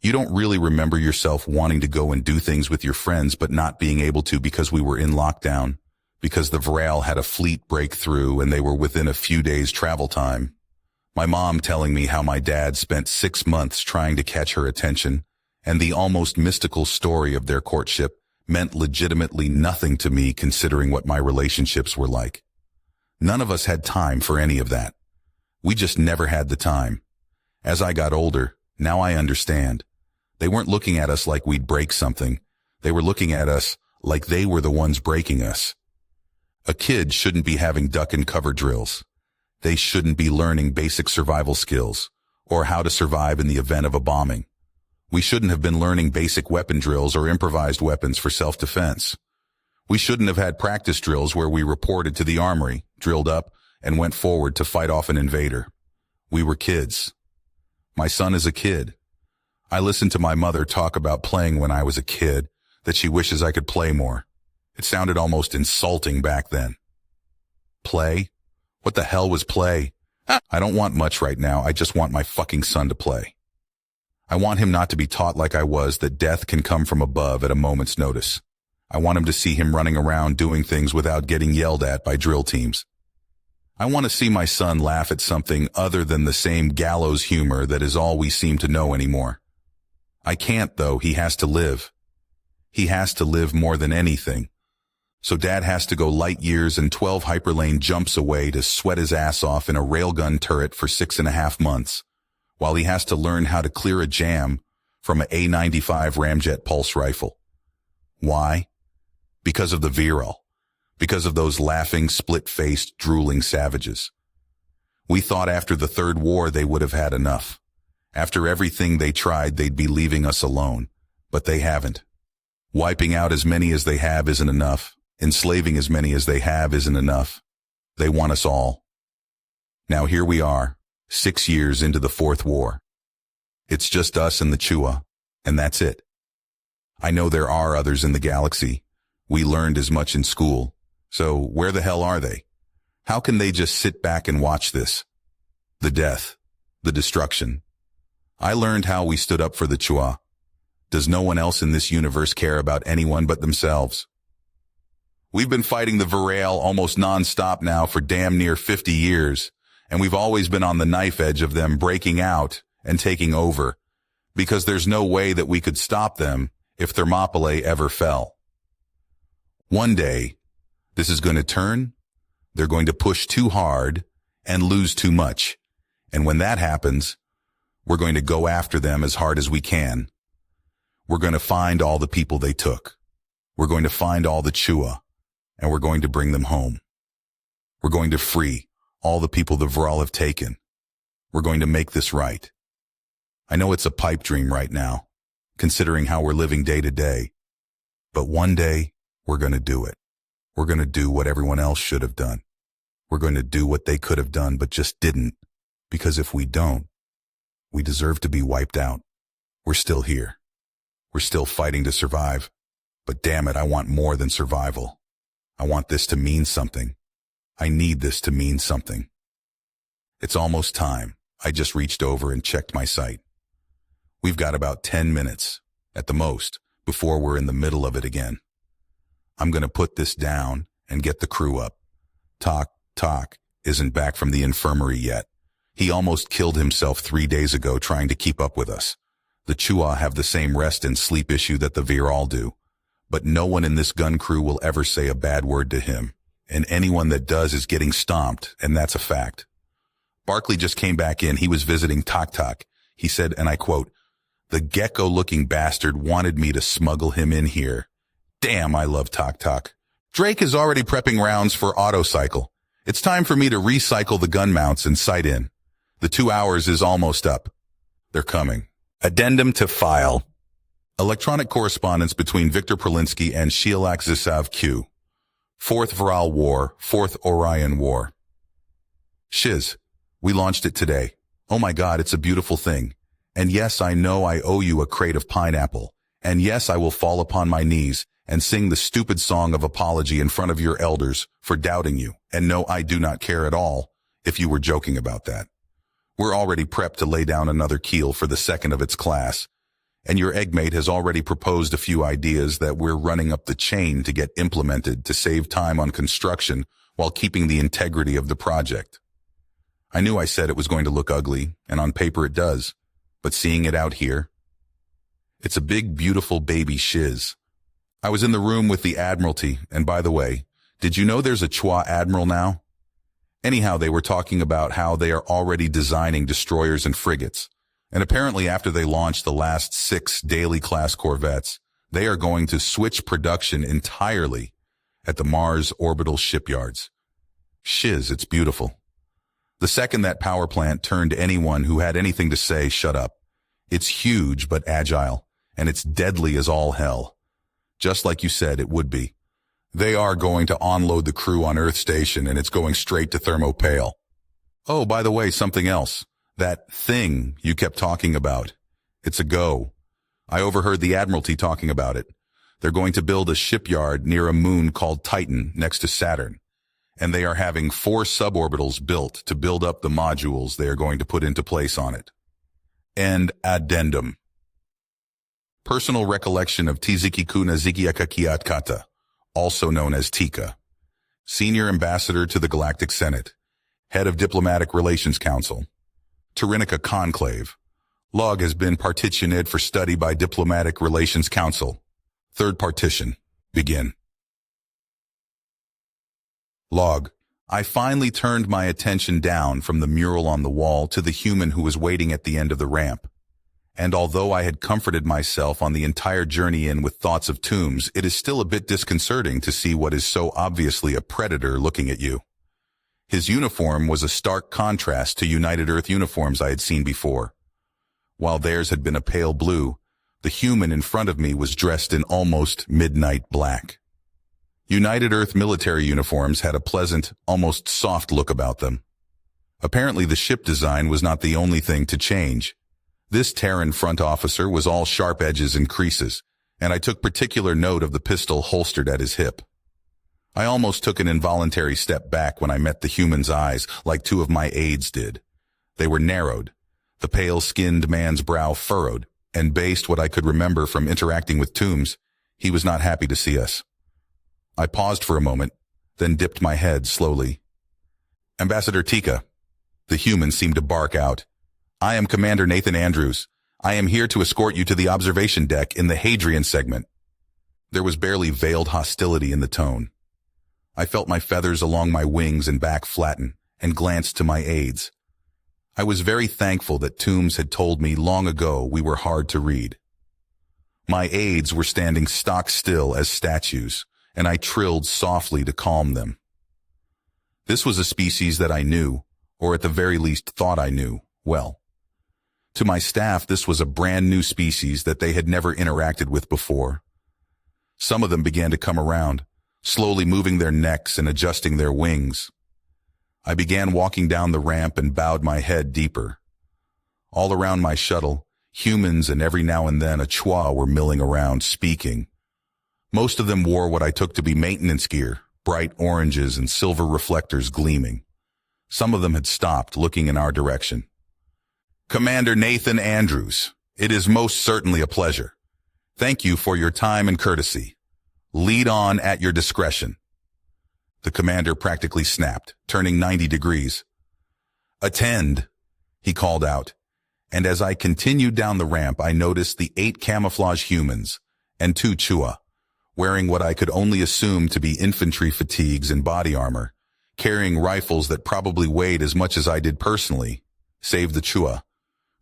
You don't really remember yourself wanting to go and do things with your friends but not being able to because we were in lockdown, because the Viral had a fleet breakthrough and they were within a few days travel time. My mom telling me how my dad spent 6 months trying to catch her attention, and the almost mystical story of their courtship meant legitimately nothing to me considering what my relationships were like. None of us had time for any of that. We just never had the time. As I got older, now I understand. They weren't looking at us like we'd break something. They were looking at us like they were the ones breaking us. A kid shouldn't be having duck and cover drills. They shouldn't be learning basic survival skills or how to survive in the event of a bombing. We shouldn't have been learning basic weapon drills or improvised weapons for self-defense. We shouldn't have had practice drills where we reported to the armory, drilled up, and went forward to fight off an invader. We were kids. My son is a kid. I listened to my mother talk about playing when I was a kid, that she wishes I could play more. It sounded almost insulting back then. Play? What the hell was play? I don't want much right now. I just want my fucking son to play. I want him not to be taught like I was that death can come from above at a moment's notice. I want him to see him running around doing things without getting yelled at by drill teams. I want to see my son laugh at something other than the same gallows humor that is all we seem to know anymore. I can't, though. He has to live. He has to live more than anything. So Dad has to go light years and 12 hyperlane jumps away to sweat his ass off in a railgun turret for 6.5 months, while he has to learn how to clear a jam from an A95 ramjet pulse rifle. Why? Because of the viral. Because of those laughing, split-faced, drooling savages. We thought after the Third War they would have had enough. After everything they tried, they'd be leaving us alone. But they haven't. Wiping out as many as they have isn't enough. Enslaving as many as they have isn't enough. They want us all. Now here we are, 6 years into the Fourth War. It's just us and the Chua, and that's it. I know there are others in the galaxy. We learned as much in school. So where the hell are they? How can they just sit back and watch this? The death. The destruction. I learned how we stood up for the Chua. Does no one else in this universe care about anyone but themselves? We've been fighting the Viral almost non-stop now for damn near 50 years, and we've always been on the knife edge of them breaking out and taking over, because there's no way that we could stop them if Thermopylae ever fell. One day, this is going to turn. They're going to push too hard and lose too much. And when that happens, we're going to go after them as hard as we can. We're going to find all the people they took. We're going to find all the Chua, and we're going to bring them home. We're going to free all the people the Vral have taken. We're going to make this right. I know it's a pipe dream right now, considering how we're living day to day. But one day, we're going to do it. We're going to do what everyone else should have done. We're going to do what they could have done but just didn't, because if we don't, we deserve to be wiped out. We're still here. We're still fighting to survive. But damn it, I want more than survival. I want this to mean something. I need this to mean something. It's almost time. I just reached over and checked my sight. We've got about 10 minutes, at the most, before we're in the middle of it again. I'm going to put this down and get the crew up. Talk isn't back from the infirmary yet. He almost killed himself 3 days ago trying to keep up with us. The Chua have the same rest and sleep issue that the Viral do. But no one in this gun crew will ever say a bad word to him. And anyone that does is getting stomped, and that's a fact. Barkley just came back in. He was visiting Tok. He said, and I quote, "The gecko-looking bastard wanted me to smuggle him in here. Damn, I love Tok. Drake is already prepping rounds for autocycle. It's time for me to recycle the gun mounts and sight in. The 2 hours is almost up. They're coming." Addendum to file. Electronic correspondence between Victor Prolinsky and Shielak Zisav Q. Fourth Viral War, Fourth Orion War. Shiz, we launched it today. Oh my God, it's a beautiful thing. And yes, I know I owe you a crate of pineapple. And yes, I will fall upon my knees and sing the stupid song of apology in front of your elders for doubting you. And no, I do not care at all if you were joking about that. We're already prepped to lay down another keel for the second of its class. And your eggmate has already proposed a few ideas that we're running up the chain to get implemented to save time on construction while keeping the integrity of the project. I knew I said it was going to look ugly, and on paper it does. But seeing it out here, it's a big, beautiful baby shiz. I was in the room with the Admiralty, and by the way, did you know there's a Chua Admiral now? Anyhow, they were talking about how they are already designing destroyers and frigates. And apparently after they launch the last 6 daily class corvettes, they are going to switch production entirely at the Mars orbital shipyards. Shiz, it's beautiful. The second that power plant turned anyone who had anything to say, shut up. It's huge but agile, and it's deadly as all hell. Just like you said it would be. They are going to unload the crew on Earth Station, and it's going straight to Thermopylae. Oh, by the way, something else. That thing you kept talking about. It's a go. I overheard the Admiralty talking about it. They're going to build a shipyard near a moon called Titan next to Saturn. And they are having 4 suborbitals built to build up the modules they are going to put into place on it. And addendum. Personal recollection of Tizikikuna Zikiakakiatkata, also known as Tika. Senior Ambassador to the Galactic Senate. Head of Diplomatic Relations Council. Tyrannica Conclave. Log has been partitioned for study by Diplomatic Relations Council. Third partition. Begin. Log. I finally turned my attention down from the mural on the wall to the human who was waiting at the end of the ramp. And although I had comforted myself on the entire journey in with thoughts of tombs, it is still a bit disconcerting to see what is so obviously a predator looking at you. His uniform was a stark contrast to United Earth uniforms I had seen before. While theirs had been a pale blue, the human in front of me was dressed in almost midnight black. United Earth military uniforms had a pleasant, almost soft look about them. Apparently the ship design was not the only thing to change. This Terran front officer was all sharp edges and creases, and I took particular note of the pistol holstered at his hip. I almost took an involuntary step back when I met the human's eyes, like two of my aides did. They were narrowed, the pale-skinned man's brow furrowed, and based what I could remember from interacting with tombs, he was not happy to see us. I paused for a moment, then dipped my head slowly. Ambassador Tika. The human seemed to bark out. I am Commander Nathan Andrews. I am here to escort you to the observation deck in the Hadrian segment. There was barely veiled hostility in the tone. I felt my feathers along my wings and back flatten, and glanced to my aides. I was very thankful that Toombs had told me long ago we were hard to read. My aides were standing stock still as statues, and I trilled softly to calm them. This was a species that I knew, or at the very least thought I knew, well. To my staff, this was a brand new species that they had never interacted with before. Some of them began to come around, slowly moving their necks and adjusting their wings. I began walking down the ramp and bowed my head deeper. All around my shuttle, humans and every now and then a chua were milling around, speaking. Most of them wore what I took to be maintenance gear, bright oranges and silver reflectors gleaming. Some of them had stopped, looking in our direction. Commander Nathan Andrews, it is most certainly a pleasure. Thank you for your time and courtesy. Lead on at your discretion. The commander practically snapped, turning 90 degrees. Attend, he called out, and as I continued down the ramp, I noticed the 8 camouflage humans and 2 chua, wearing what I could only assume to be infantry fatigues and body armor, carrying rifles that probably weighed as much as I did personally, save the chua,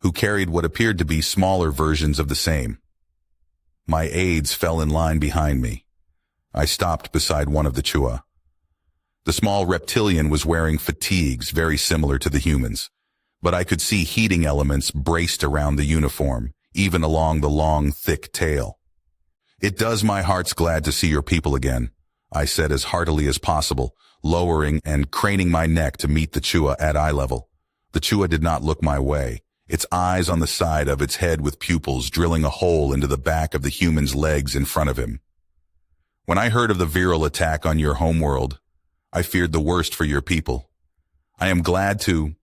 who carried what appeared to be smaller versions of the same. My aides fell in line behind me. I stopped beside one of the chua. The small reptilian was wearing fatigues very similar to the humans, but I could see heating elements braced around the uniform, even along the long, thick tail. It does my heart's glad to see your people again, I said as heartily as possible, lowering and craning my neck to meet the chua at eye level. The chua did not look my way, its eyes on the side of its head with pupils drilling a hole into the back of the human's legs in front of him. When I heard of the viral attack on your homeworld, I feared the worst for your people. I am glad to...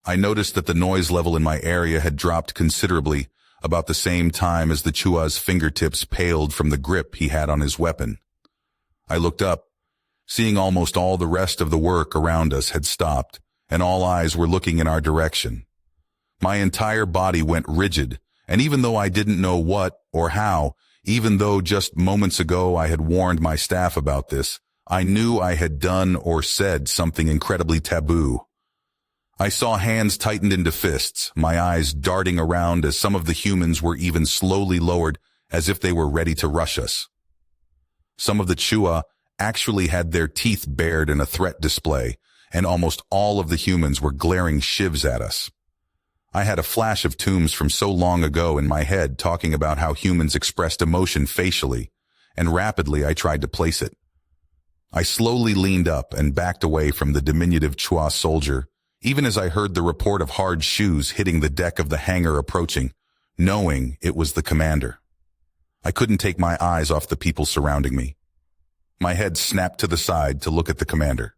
I noticed that the noise level in my area had dropped considerably, about the same time as the chua's fingertips paled from the grip he had on his weapon. I looked up, seeing almost all the rest of the work around us had stopped, and all eyes were looking in our direction. My entire body went rigid, and even though I didn't know what or how, even though just moments ago I had warned my staff about this, I knew I had done or said something incredibly taboo. I saw hands tightened into fists, my eyes darting around as some of the humans were even slowly lowered as if they were ready to rush us. Some of the chua actually had their teeth bared in a threat display, and almost all of the humans were glaring shivs at us. I had a flash of Tombs from so long ago in my head talking about how humans expressed emotion facially, and rapidly I tried to place it. I slowly leaned up and backed away from the diminutive chua soldier, even as I heard the report of hard shoes hitting the deck of the hangar approaching, knowing it was the commander. I couldn't take my eyes off the people surrounding me. My head snapped to the side to look at the commander.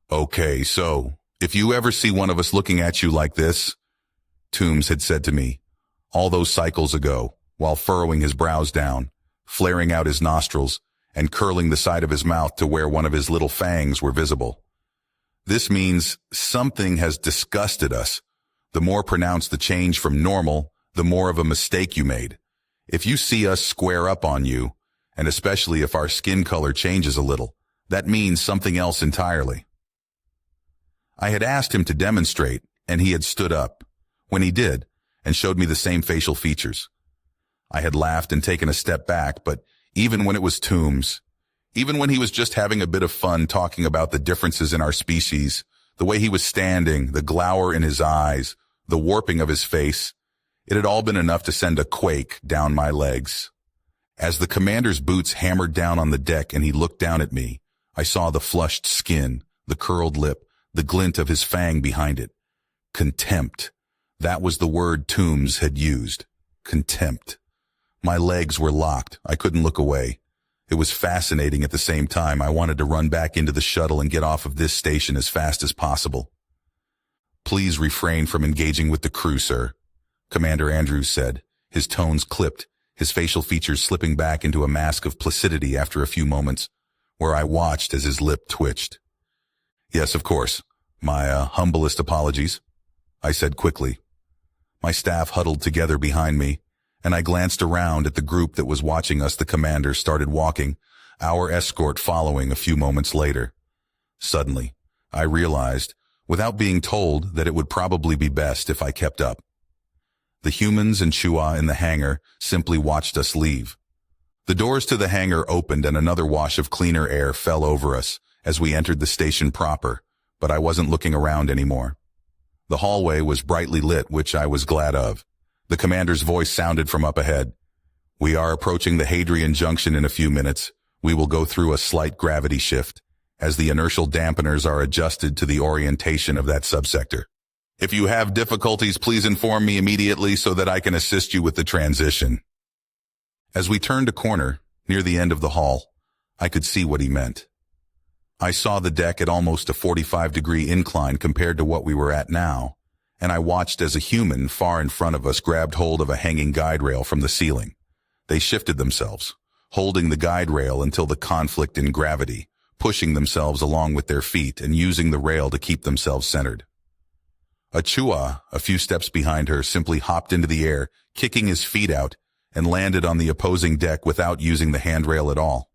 Okay, so, if you ever see one of us looking at you like this, Toombs had said to me, all those cycles ago, while furrowing his brows down, flaring out his nostrils, and curling the side of his mouth to where one of his little fangs were visible. This means something has disgusted us. The more pronounced the change from normal, the more of a mistake you made. If you see us square up on you, and especially if our skin color changes a little, that means something else entirely. I had asked him to demonstrate, and he had stood up, when he did, and showed me the same facial features. I had laughed and taken a step back, but even when it was Toombs, even when he was just having a bit of fun talking about the differences in our species, the way he was standing, the glower in his eyes, the warping of his face, it had all been enough to send a quake down my legs. As the commander's boots hammered down on the deck and he looked down at me, I saw the flushed skin, the curled lip, the glint of his fang behind it. Contempt. That was the word Toombs had used. Contempt. My legs were locked. I couldn't look away. It was fascinating at the same time. I wanted to run back into the shuttle and get off of this station as fast as possible. "Please refrain from engaging with the crew, sir," Commander Andrews said, his tones clipped, his facial features slipping back into a mask of placidity after a few moments, where I watched as his lip twitched. "Yes, of course. My humblest apologies," I said quickly. My staff huddled together behind me, and I glanced around at the group that was watching us. The commander started walking, our escort following a few moments later. Suddenly, I realized, without being told, that it would probably be best if I kept up. The humans and Chua in the hangar simply watched us leave. The doors to the hangar opened and another wash of cleaner air fell over us as we entered the station proper, but I wasn't looking around anymore. The hallway was brightly lit, which I was glad of. The commander's voice sounded from up ahead. "We are approaching the Hadrian Junction in a few minutes. We will go through a slight gravity shift, as the inertial dampeners are adjusted to the orientation of that subsector. If you have difficulties, please inform me immediately so that I can assist you with the transition." As we turned a corner, near the end of the hall, I could see what he meant. I saw the deck at almost a 45-degree incline compared to what we were at now, and I watched as a human far in front of us grabbed hold of a hanging guide rail from the ceiling. They shifted themselves, holding the guide rail until the conflict in gravity, pushing themselves along with their feet and using the rail to keep themselves centered. Achua, a few steps behind her, simply hopped into the air, kicking his feet out, and landed on the opposing deck without using the handrail at all.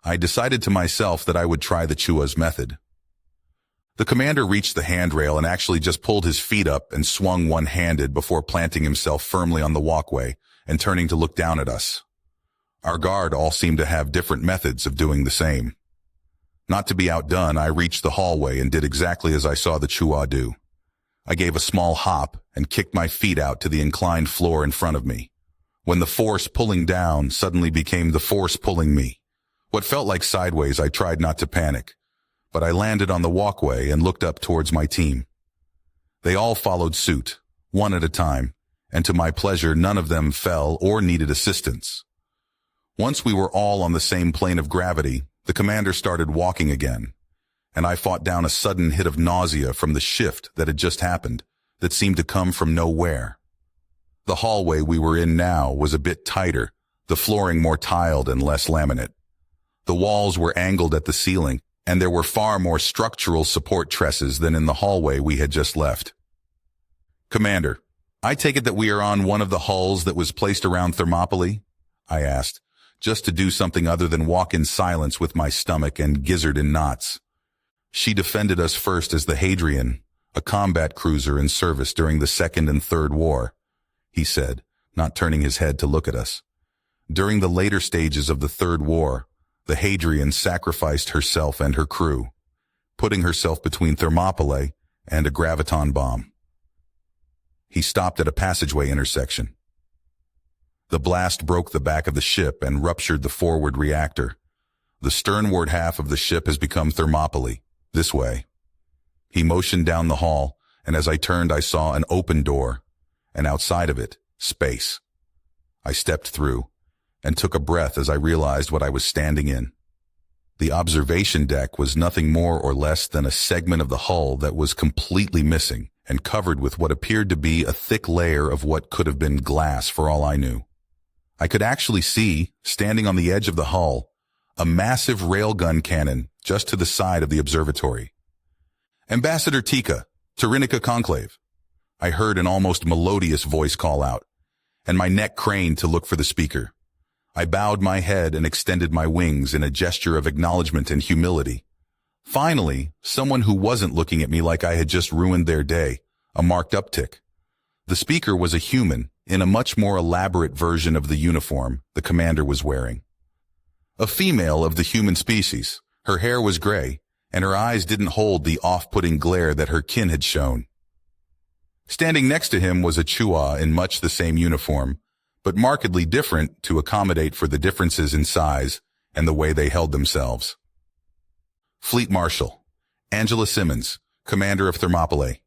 I decided to myself that I would try the Chua's method. The commander reached the handrail and actually just pulled his feet up and swung one-handed before planting himself firmly on the walkway and turning to look down at us. Our guard all seemed to have different methods of doing the same. Not to be outdone, I reached the hallway and did exactly as I saw the Chua do. I gave a small hop and kicked my feet out to the inclined floor in front of me, when the force pulling down suddenly became the force pulling me. What felt like sideways, I tried not to panic, but I landed on the walkway and looked up towards my team. They all followed suit, one at a time, and to my pleasure, none of them fell or needed assistance. Once we were all on the same plane of gravity, the commander started walking again, and I fought down a sudden hit of nausea from the shift that had just happened, that seemed to come from nowhere. The hallway we were in now was a bit tighter, the flooring more tiled and less laminate. The walls were angled at the ceiling, and there were far more structural support trusses than in the hallway we had just left. "Commander, I take it that we are on one of the hulls that was placed around Thermopylae?" I asked, just to do something other than walk in silence with my stomach and gizzard in knots. "She defended us first as the Hadrian, a combat cruiser in service during the Second and Third War," he said, not turning his head to look at us. "During the later stages of the Third War, the Hadrian sacrificed herself and her crew, putting herself between Thermopylae and a graviton bomb." He stopped at a passageway intersection. The blast broke the back of the ship and ruptured the forward reactor. "The sternward half of the ship has become Thermopylae. This way." He motioned down the hall, and as I turned I saw an open door, and outside of it, space. I stepped through, and took a breath as I realized what I was standing in. The observation deck was nothing more or less than a segment of the hull that was completely missing and covered with what appeared to be a thick layer of what could have been glass for all I knew. I could actually see, standing on the edge of the hull, a massive railgun cannon just to the side of the observatory. "Ambassador Tika, Tyrannica Conclave," I heard an almost melodious voice call out, and my neck craned to look for the speaker. I bowed my head and extended my wings in a gesture of acknowledgement and humility. Finally, someone who wasn't looking at me like I had just ruined their day, a marked uptick. The speaker was a human in a much more elaborate version of the uniform the commander was wearing. A female of the human species, her hair was gray, and her eyes didn't hold the off-putting glare that her kin had shown. Standing next to him was a Chua in much the same uniform, but markedly different to accommodate for the differences in size and the way they held themselves. "Fleet Marshal, Angela Simmons, Commander of Thermopylae.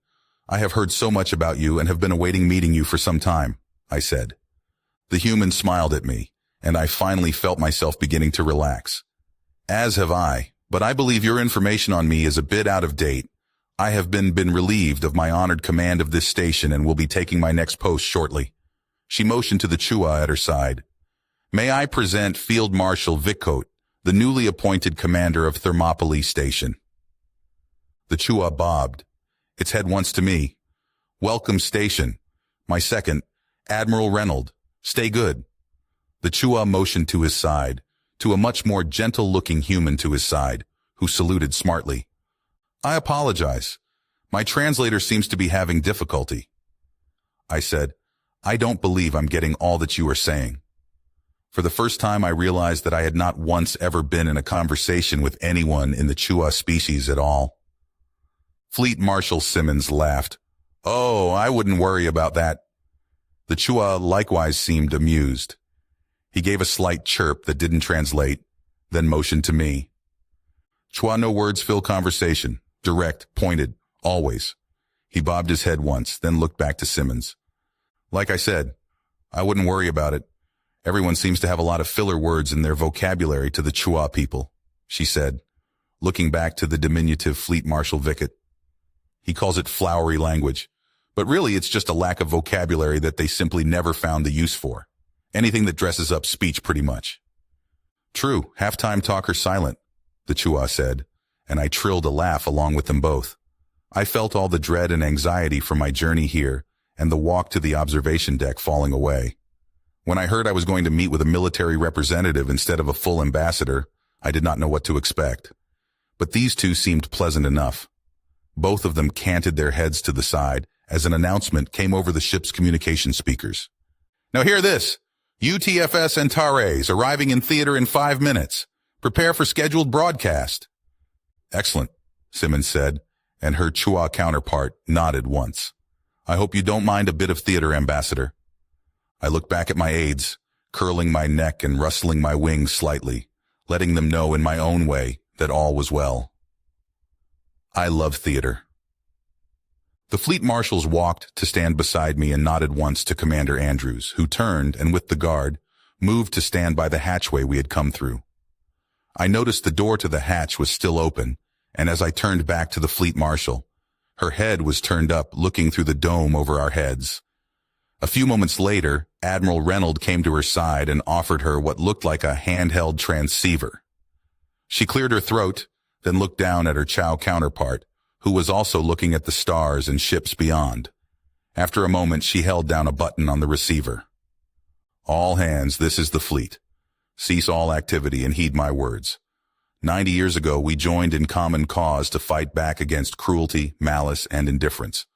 I have heard so much about you and have been awaiting meeting you for some time," I said. The human smiled at me, and I finally felt myself beginning to relax. "As have I, but I believe your information on me is a bit out of date. I have been relieved of my honored command of this station and will be taking my next post shortly." She motioned to the Chua at her side. "May I present Field Marshal Vikot, the newly appointed commander of Thermopylae Station." The Chua bobbed, its head once to me. "Welcome, Station. My second, Admiral Reynold. Stay good." The Chua motioned to his side, to a much more gentle-looking human to his side, who saluted smartly. "I apologize. My translator seems to be having difficulty." I said, "I don't believe I'm getting all that you are saying." For the first time, I realized that I had not once ever been in a conversation with anyone in the Chua species at all. Fleet Marshal Simmons laughed. "Oh, I wouldn't worry about that." The Chua likewise seemed amused. He gave a slight chirp that didn't translate, then motioned to me. Chua no words fill conversation, direct, pointed, always. He bobbed his head once, then looked back to Simmons. "Like I said, I wouldn't worry about it. Everyone seems to have a lot of filler words in their vocabulary to the Chua people," she said, looking back to the diminutive Fleet Marshal Vikot. "He calls it flowery language, but really it's just a lack of vocabulary that they simply never found the use for. Anything that dresses up speech pretty much." "True, half-time talker silent," the Chua said, and I trilled a laugh along with them both. I felt all the dread and anxiety from my journey here and the walk to the observation deck falling away. When I heard I was going to meet with a military representative instead of a full ambassador, I did not know what to expect. But these two seemed pleasant enough. Both of them canted their heads to the side as an announcement came over the ship's communication speakers. "Now hear this. UTFS Antares arriving in theater in 5 minutes. Prepare for scheduled broadcast." "Excellent," Simmons said, and her Chua counterpart nodded once. "I hope you don't mind a bit of theater, Ambassador." I looked back at my aides, curling my neck and rustling my wings slightly, letting them know in my own way that all was well. I love theater. The fleet marshals walked to stand beside me and nodded once to Commander Andrews, who turned and with the guard, moved to stand by the hatchway we had come through. I noticed the door to the hatch was still open, and as I turned back to the fleet marshal, her head was turned up looking through the dome over our heads. A few moments later, Admiral Reynold came to her side and offered her what looked like a handheld transceiver. She cleared her throat, then looked down at her Chow counterpart, who was also looking at the stars and ships beyond. After a moment, she held down a button on the receiver. "All hands, this is the fleet. Cease all activity and heed my words. 90 years ago, we joined in common cause to fight back against cruelty, malice, and indifference.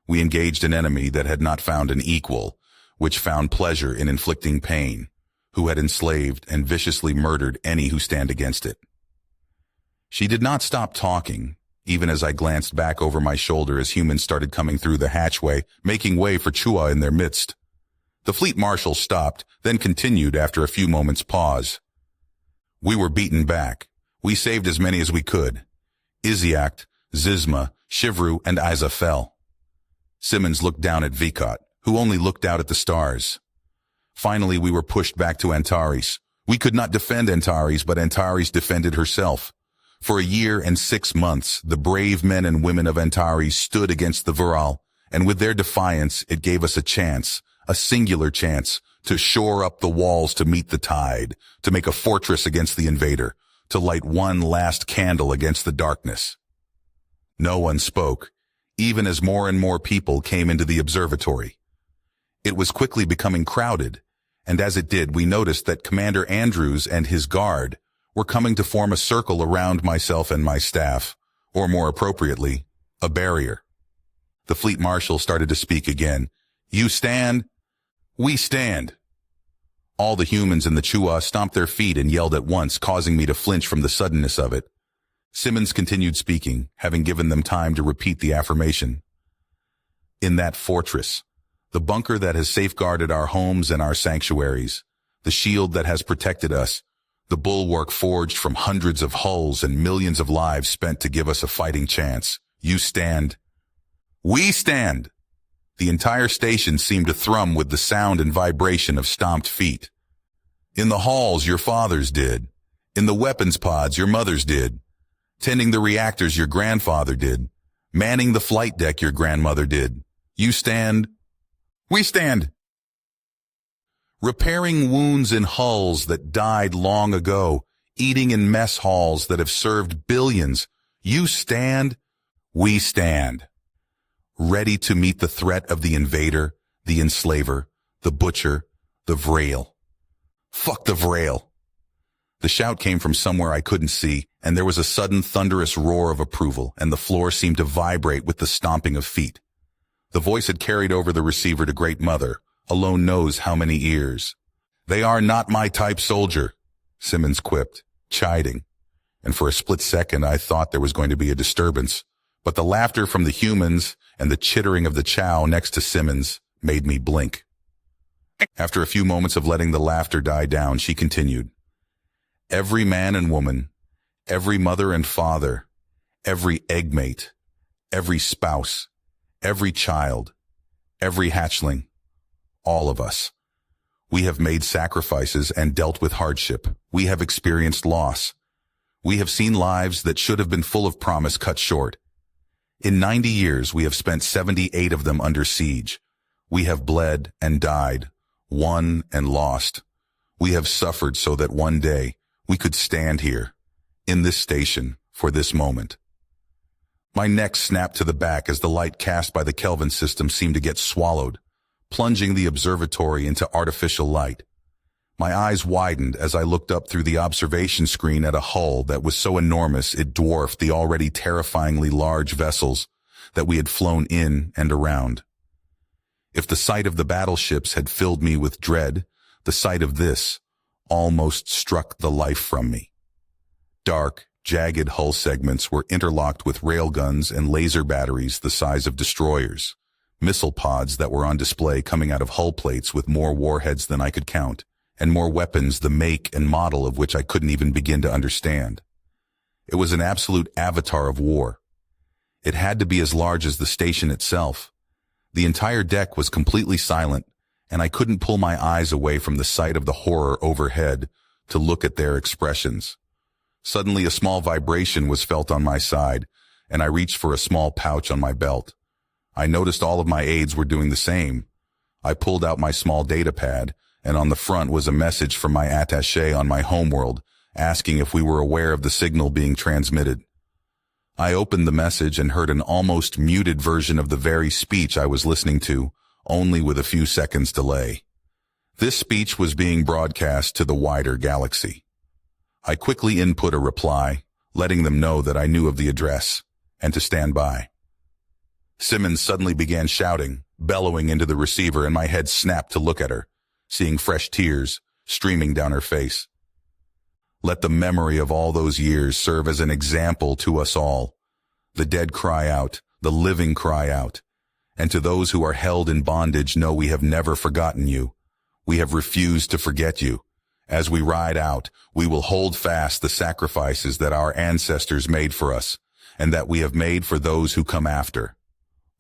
We engaged an enemy that had not found an equal, which found pleasure in inflicting pain, who had enslaved and viciously murdered any who stand against it." She did not stop talking, even as I glanced back over my shoulder as humans started coming through the hatchway, making way for Chua in their midst. The fleet marshal stopped, then continued after a few moments' pause. "We were beaten back. We saved as many as we could. Iziact, Zizma, Shivru, and Isa fell." Simmons looked down at Vikot, who only looked out at the stars. "Finally, we were pushed back to Antares. We could not defend Antares, but Antares defended herself. For a year and 6 months, the brave men and women of Antares stood against the Viral, and with their defiance, it gave us a chance, a singular chance, to shore up the walls to meet the tide, to make a fortress against the invader, to light one last candle against the darkness. No one spoke, even as more and more people came into the observatory. It was quickly becoming crowded, and as it did, we noticed that Commander Andrews and his guard were coming to form a circle around myself and my staff, or more appropriately, a barrier. The fleet marshal started to speak again. "You stand, we stand." All the humans in the Chua stomped their feet and yelled at once, causing me to flinch from the suddenness of it. Simmons continued speaking, having given them time to repeat the affirmation. "In that fortress, the bunker that has safeguarded our homes and our sanctuaries, the shield that has protected us, the bulwark forged from hundreds of hulls and millions of lives spent to give us a fighting chance, you stand. We stand." The entire station seemed to thrum with the sound and vibration of stomped feet. "In the halls, your fathers did. In the weapons pods, your mothers did. Tending the reactors, your grandfather did. Manning the flight deck, your grandmother did. You stand. We stand. Repairing wounds in hulls that died long ago, eating in mess halls that have served billions. You stand. We stand. Ready to meet the threat of the invader, the enslaver, the butcher, the Vrail. Fuck the Vrail." The shout came from somewhere I couldn't see, and there was a sudden thunderous roar of approval, and the floor seemed to vibrate with the stomping of feet. The voice had carried over the receiver to Great Mother, alone knows how many ears. "They are not my type soldier," Simmons quipped, chiding, and for a split second I thought there was going to be a disturbance, but the laughter from the humans and the chittering of the Chow next to Simmons made me blink. After a few moments of letting the laughter die down, she continued, "Every man and woman, every mother and father, every eggmate, every spouse, every child, every hatchling, all of us. We have made sacrifices and dealt with hardship. We have experienced loss. We have seen lives that should have been full of promise cut short. In 90 years, we have spent 78 of them under siege. We have bled and died, won and lost. We have suffered so that one day we could stand here, in this station, for this moment." My neck snapped to the back as the light cast by the Kelvin system seemed to get swallowed, plunging the observatory into artificial light. My eyes widened as I looked up through the observation screen at a hull that was so enormous it dwarfed the already terrifyingly large vessels that we had flown in and around. If the sight of the battleships had filled me with dread, the sight of this almost struck the life from me. Dark, jagged hull segments were interlocked with railguns and laser batteries the size of destroyers, missile pods that were on display coming out of hull plates with more warheads than I could count, and more weapons the make and model of which I couldn't even begin to understand. It was an absolute avatar of war. It had to be as large as the station itself. The entire deck was completely silent, and I couldn't pull my eyes away from the sight of the horror overhead to look at their expressions. Suddenly a small vibration was felt on my side, and I reached for a small pouch on my belt. I noticed all of my aides were doing the same. I pulled out my small data pad, and on the front was a message from my attaché on my homeworld, asking if we were aware of the signal being transmitted. I opened the message and heard an almost muted version of the very speech I was listening to, only with a few seconds delay. This speech was being broadcast to the wider galaxy. I quickly input a reply, letting them know that I knew of the address, and to stand by. Simmons suddenly began shouting, bellowing into the receiver, and my head snapped to look at her, seeing fresh tears streaming down her face. Let the memory of all those years serve as an example to us all. The dead cry out, the living cry out. And to those who are held in bondage, know we have never forgotten you. We have refused to forget you. As we ride out, we will hold fast the sacrifices that our ancestors made for us, and that we have made for those who come after.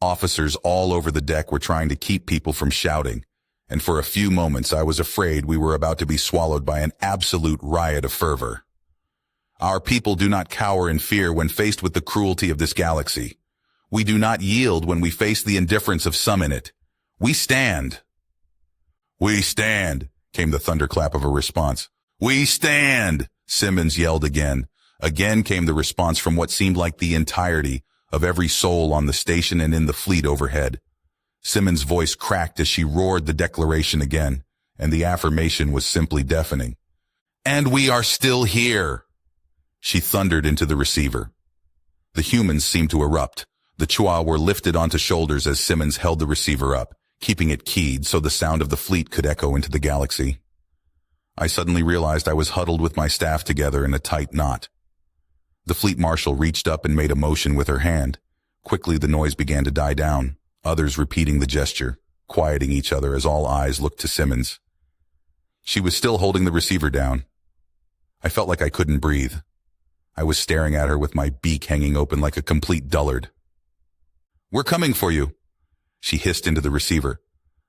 Officers all over the deck were trying to keep people from shouting, and for a few moments I was afraid we were about to be swallowed by an absolute riot of fervor. Our people do not cower in fear when faced with the cruelty of this galaxy. We do not yield when we face the indifference of some in it. We stand. "We stand," came the thunderclap of a response. "We stand," Simmons yelled again. Again came the response from what seemed like the entirety of every soul on the station and in the fleet overhead. Simmons' voice cracked as she roared the declaration again, and the affirmation was simply deafening. "And we are still here," she thundered into the receiver. The humans seemed to erupt. The Chua were lifted onto shoulders as Simmons held the receiver up, keeping it keyed so the sound of the fleet could echo into the galaxy. I suddenly realized I was huddled with my staff together in a tight knot. The fleet marshal reached up and made a motion with her hand. Quickly the noise began to die down, others repeating the gesture, quieting each other as all eyes looked to Simmons. She was still holding the receiver down. I felt like I couldn't breathe. I was staring at her with my beak hanging open like a complete dullard. "We're coming for you," she hissed into the receiver.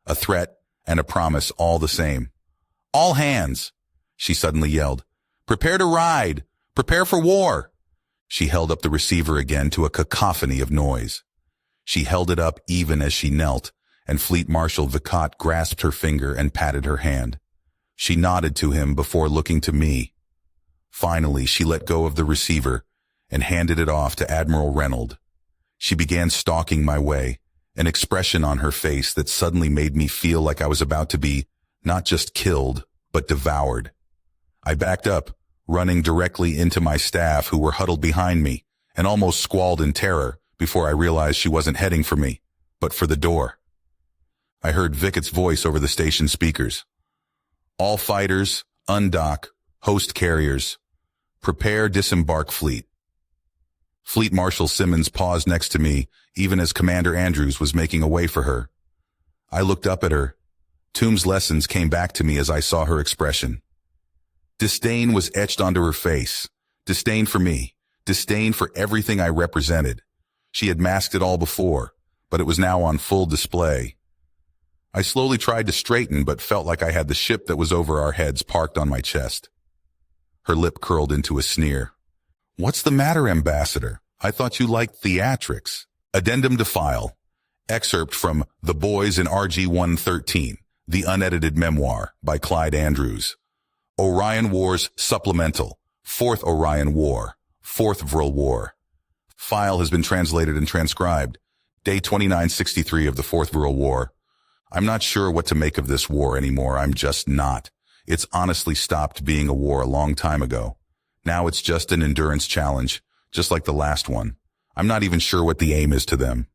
A threat and a promise all the same. "All hands," she suddenly yelled. "Prepare to ride. Prepare for war." She held up the receiver again to a cacophony of noise. She held it up even as she knelt, and Fleet Marshal Vicat grasped her finger and patted her hand. She nodded to him before looking to me. Finally, she let go of the receiver and handed it off to Admiral Reynolds. She began stalking my way, an expression on her face that suddenly made me feel like I was about to be not just killed, but devoured. I backed up, running directly into my staff who were huddled behind me, and almost squalled in terror before I realized she wasn't heading for me, but for the door. I heard Vicat's voice over the station speakers. "All fighters, undock, host carriers. Prepare disembark fleet." Fleet Marshal Simmons paused next to me, even as Commander Andrews was making a way for her. I looked up at her. Tomb's lessons came back to me as I saw her expression. Disdain was etched onto her face. Disdain for me. Disdain for everything I represented. She had masked it all before, but it was now on full display. I slowly tried to straighten, but felt like I had the ship that was over our heads parked on my chest. Her lip curled into a sneer. "What's the matter, Ambassador? I thought you liked theatrics." Addendum to file. Excerpt from The Boys in RG-113, the unedited memoir by Clyde Andrews. Orion Wars Supplemental. 4th Orion War. 4th Vril War. File has been translated and transcribed. Day 2963 of the 4th Vril War. I'm not sure what to make of this war anymore. I'm just not. It's honestly stopped being a war a long time ago. Now it's just an endurance challenge, just like the last one. I'm not even sure what the aim is to them.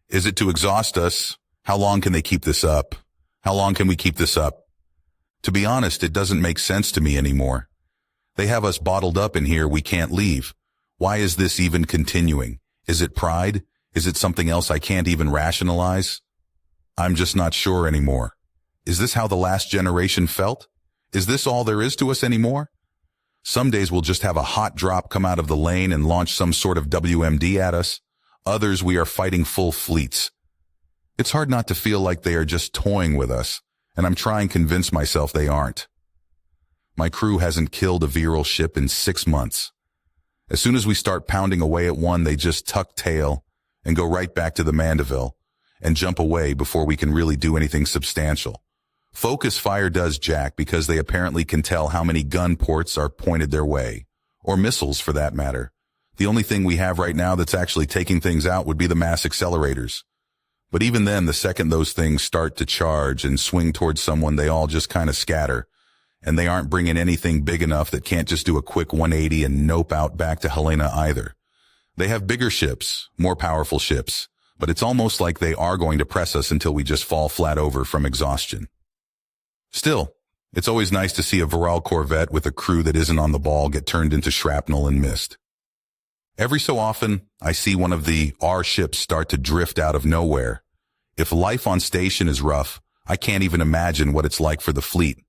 Is it to exhaust us? How long can they keep this up? How long can we keep this up? To be honest, it doesn't make sense to me anymore. They have us bottled up in here, we can't leave. Why is this even continuing? Is it pride? Is it something else I can't even rationalize? I'm just not sure anymore. Is this how the last generation felt? Is this all there is to us anymore? Some days we'll just have a hot drop come out of the lane and launch some sort of WMD at us. Others we are fighting full fleets. It's hard not to feel like they are just toying with us, and I'm trying to convince myself they aren't. My crew hasn't killed a virile ship in 6 months. As soon as we start pounding away at one, they just tuck tail and go right back to the Mandeville and jump away before we can really do anything substantial. Focus fire does jack because they apparently can tell how many gun ports are pointed their way, or missiles for that matter. The only thing we have right now that's actually taking things out would be the mass accelerators. But even then, the second those things start to charge and swing towards someone, they all just kind of scatter, and they aren't bringing anything big enough that can't just do a quick 180 and nope out back to Helena either. They have bigger ships, more powerful ships, but it's almost like they are going to press us until we just fall flat over from exhaustion. Still, it's always nice to see a virile corvette with a crew that isn't on the ball get turned into shrapnel and missed. Every so often, I see one of our ships start to drift out of nowhere. If life on station is rough, I can't even imagine what it's like for the fleet.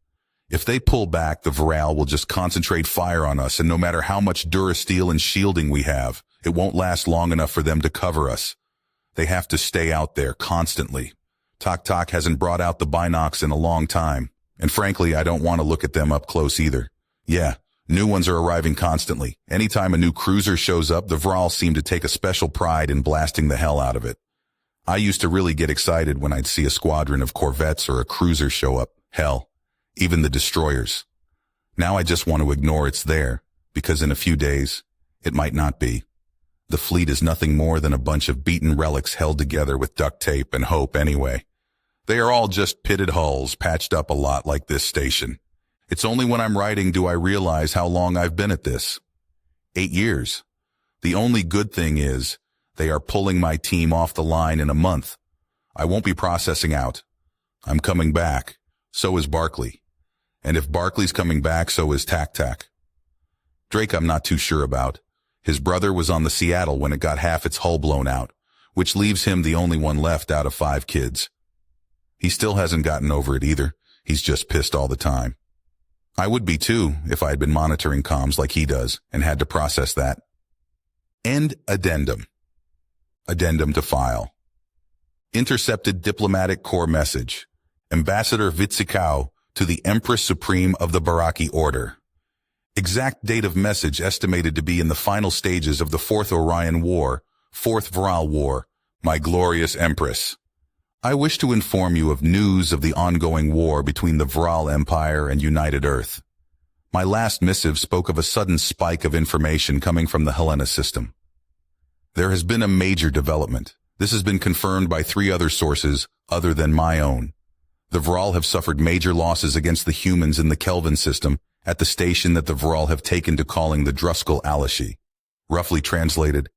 If they pull back, the Viral will just concentrate fire on us, and no matter how much Durasteel and shielding we have, it won't last long enough for them to cover us. They have to stay out there constantly. Tok hasn't brought out the binocs in a long time, and frankly, I don't want to look at them up close either. Yeah, new ones are arriving constantly. Anytime a new cruiser shows up, the Vral seem to take a special pride in blasting the hell out of it. I used to really get excited when I'd see a squadron of corvettes or a cruiser show up. Hell, even the destroyers. Now I just want to ignore it's there, because in a few days, it might not be. The fleet is nothing more than a bunch of beaten relics held together with duct tape and hope anyway. They are all just pitted hulls patched up a lot like this station. It's only when I'm writing do I realize how long I've been at this. 8 years. The only good thing is, they are pulling my team off the line in a month. I won't be processing out. I'm coming back. So is Barkley. And if Barkley's coming back, so is Tac Tac. Drake I'm not too sure about. His brother was on the Seattle when it got half its hull blown out, which leaves him the only one left out of 5 kids. He still hasn't gotten over it either. He's just pissed all the time. I would be too if I had been monitoring comms like he does and had to process that. End addendum. Addendum to file. Intercepted diplomatic corps message. Ambassador Vitsikau to the Empress Supreme of the Baraki Order. Exact date of message estimated to be in the final stages of the 4th Orion War, 4th Viral War, my glorious Empress. I wish to inform you of news of the ongoing war between the Viral Empire and United Earth. My last missive spoke of a sudden spike of information coming from the Helena system. There has been a major development. This has been confirmed by 3 other sources other than my own. The Viral have suffered major losses against the humans in the Kelvin system at the station that the Viral have taken to calling the Druskal Alashi. Roughly translated,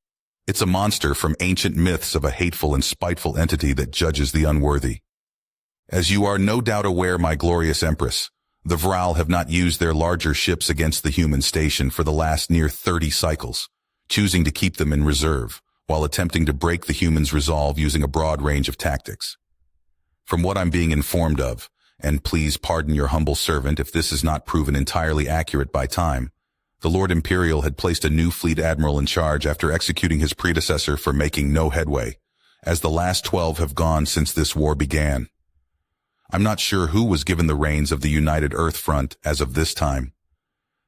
it's a monster from ancient myths of a hateful and spiteful entity that judges the unworthy. As you are no doubt aware, my glorious Empress, the Viral have not used their larger ships against the human station for the last near 30 cycles, choosing to keep them in reserve, while attempting to break the humans' resolve using a broad range of tactics. From what I'm being informed of, and please pardon your humble servant if this is not proven entirely accurate by time, the Lord Imperial had placed a new fleet admiral in charge after executing his predecessor for making no headway, as the last 12 have gone since this war began. I'm not sure who was given the reins of the United Earth Front as of this time,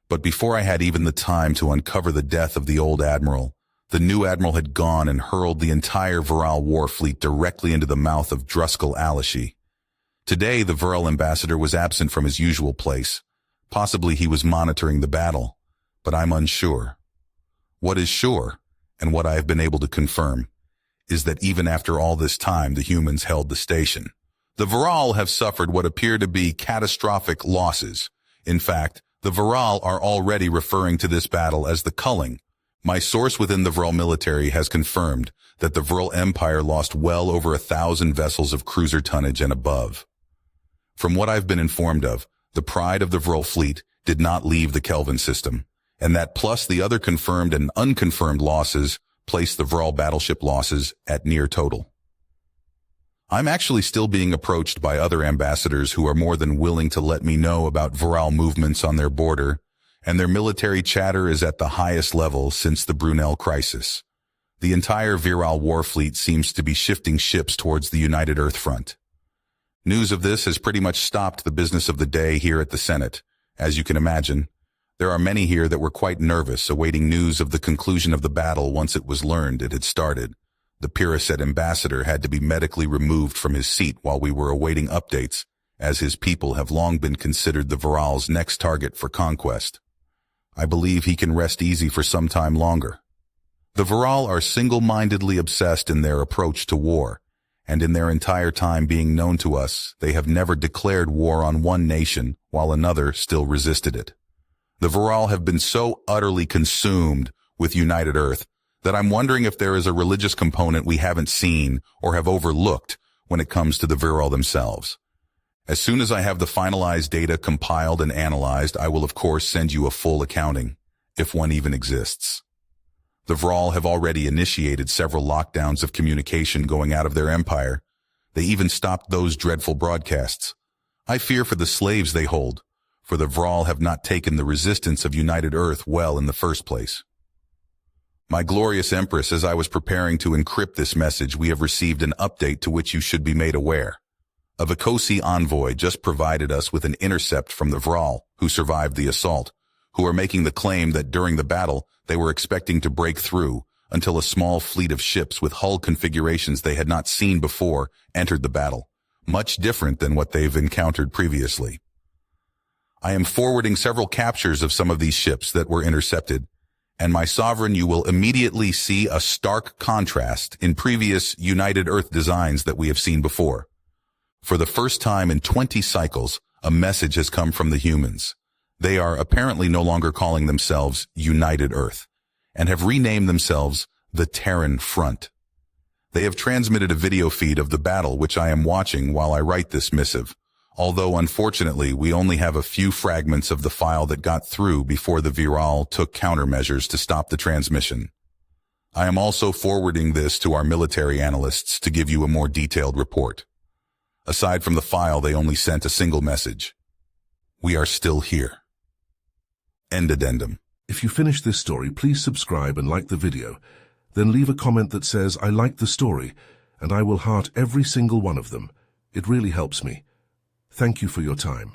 but before I had even the time to uncover the death of the old admiral, the new admiral had gone and hurled the entire Viral war fleet directly into the mouth of Druskal Alashi. Today, the Viral ambassador was absent from his usual place. Possibly he was monitoring the battle, but I'm unsure. What is sure, and what I have been able to confirm, is that even after all this time the humans held the station, the Viral have suffered what appear to be catastrophic losses. In fact, the Viral are already referring to this battle as the culling. My source within the Viral military has confirmed that the Viral Empire lost well over 1,000 vessels of cruiser tonnage and above. From what I've been informed of, the pride of the Viral fleet did not leave the Kelvin system, and that plus the other confirmed and unconfirmed losses placed the Viral battleship losses at near total. I'm actually still being approached by other ambassadors who are more than willing to let me know about Viral movements on their border, and their military chatter is at the highest level since the Brunel crisis. The entire Viral war fleet seems to be shifting ships towards the United Earth Front. News of this has pretty much stopped the business of the day here at the Senate. As you can imagine, there are many here that were quite nervous awaiting news of the conclusion of the battle once it was learned it had started. The Piraset ambassador had to be medically removed from his seat while we were awaiting updates, as his people have long been considered the Viral's next target for conquest. I believe he can rest easy for some time longer. The Viral are single-mindedly obsessed in their approach to war, and in their entire time being known to us, they have never declared war on one nation while another still resisted it. The Viral have been so utterly consumed with United Earth that I'm wondering if there is a religious component we haven't seen or have overlooked when it comes to the Viral themselves. As soon as I have the finalized data compiled and analyzed, I will of course send you a full accounting, if one even exists. The Viral have already initiated several lockdowns of communication going out of their empire. They even stopped those dreadful broadcasts. I fear for the slaves they hold, for the Viral have not taken the resistance of United Earth well in the first place. My glorious Empress, as I was preparing to encrypt this message, we have received an update to which you should be made aware. A Vikosi envoy just provided us with an intercept from the Viral, who survived the assault, who are making the claim that during the battle they were expecting to break through until a small fleet of ships with hull configurations they had not seen before entered the battle, much different than what they've encountered previously. I am forwarding several captures of some of these ships that were intercepted, and my sovereign, you will immediately see a stark contrast in previous United Earth designs that we have seen before. For the first time in 20 cycles, a message has come from the humans. They are apparently no longer calling themselves United Earth, and have renamed themselves the Terran Front. They have transmitted a video feed of the battle which I am watching while I write this missive, although unfortunately we only have a few fragments of the file that got through before the Viral took countermeasures to stop the transmission. I am also forwarding this to our military analysts to give you a more detailed report. Aside from the file, they only sent a single message. We are still here. End addendum. If you finish this story, please subscribe and like the video. Then leave a comment that says, "I like the story," and I will heart every single one of them. It really helps me. Thank you for your time.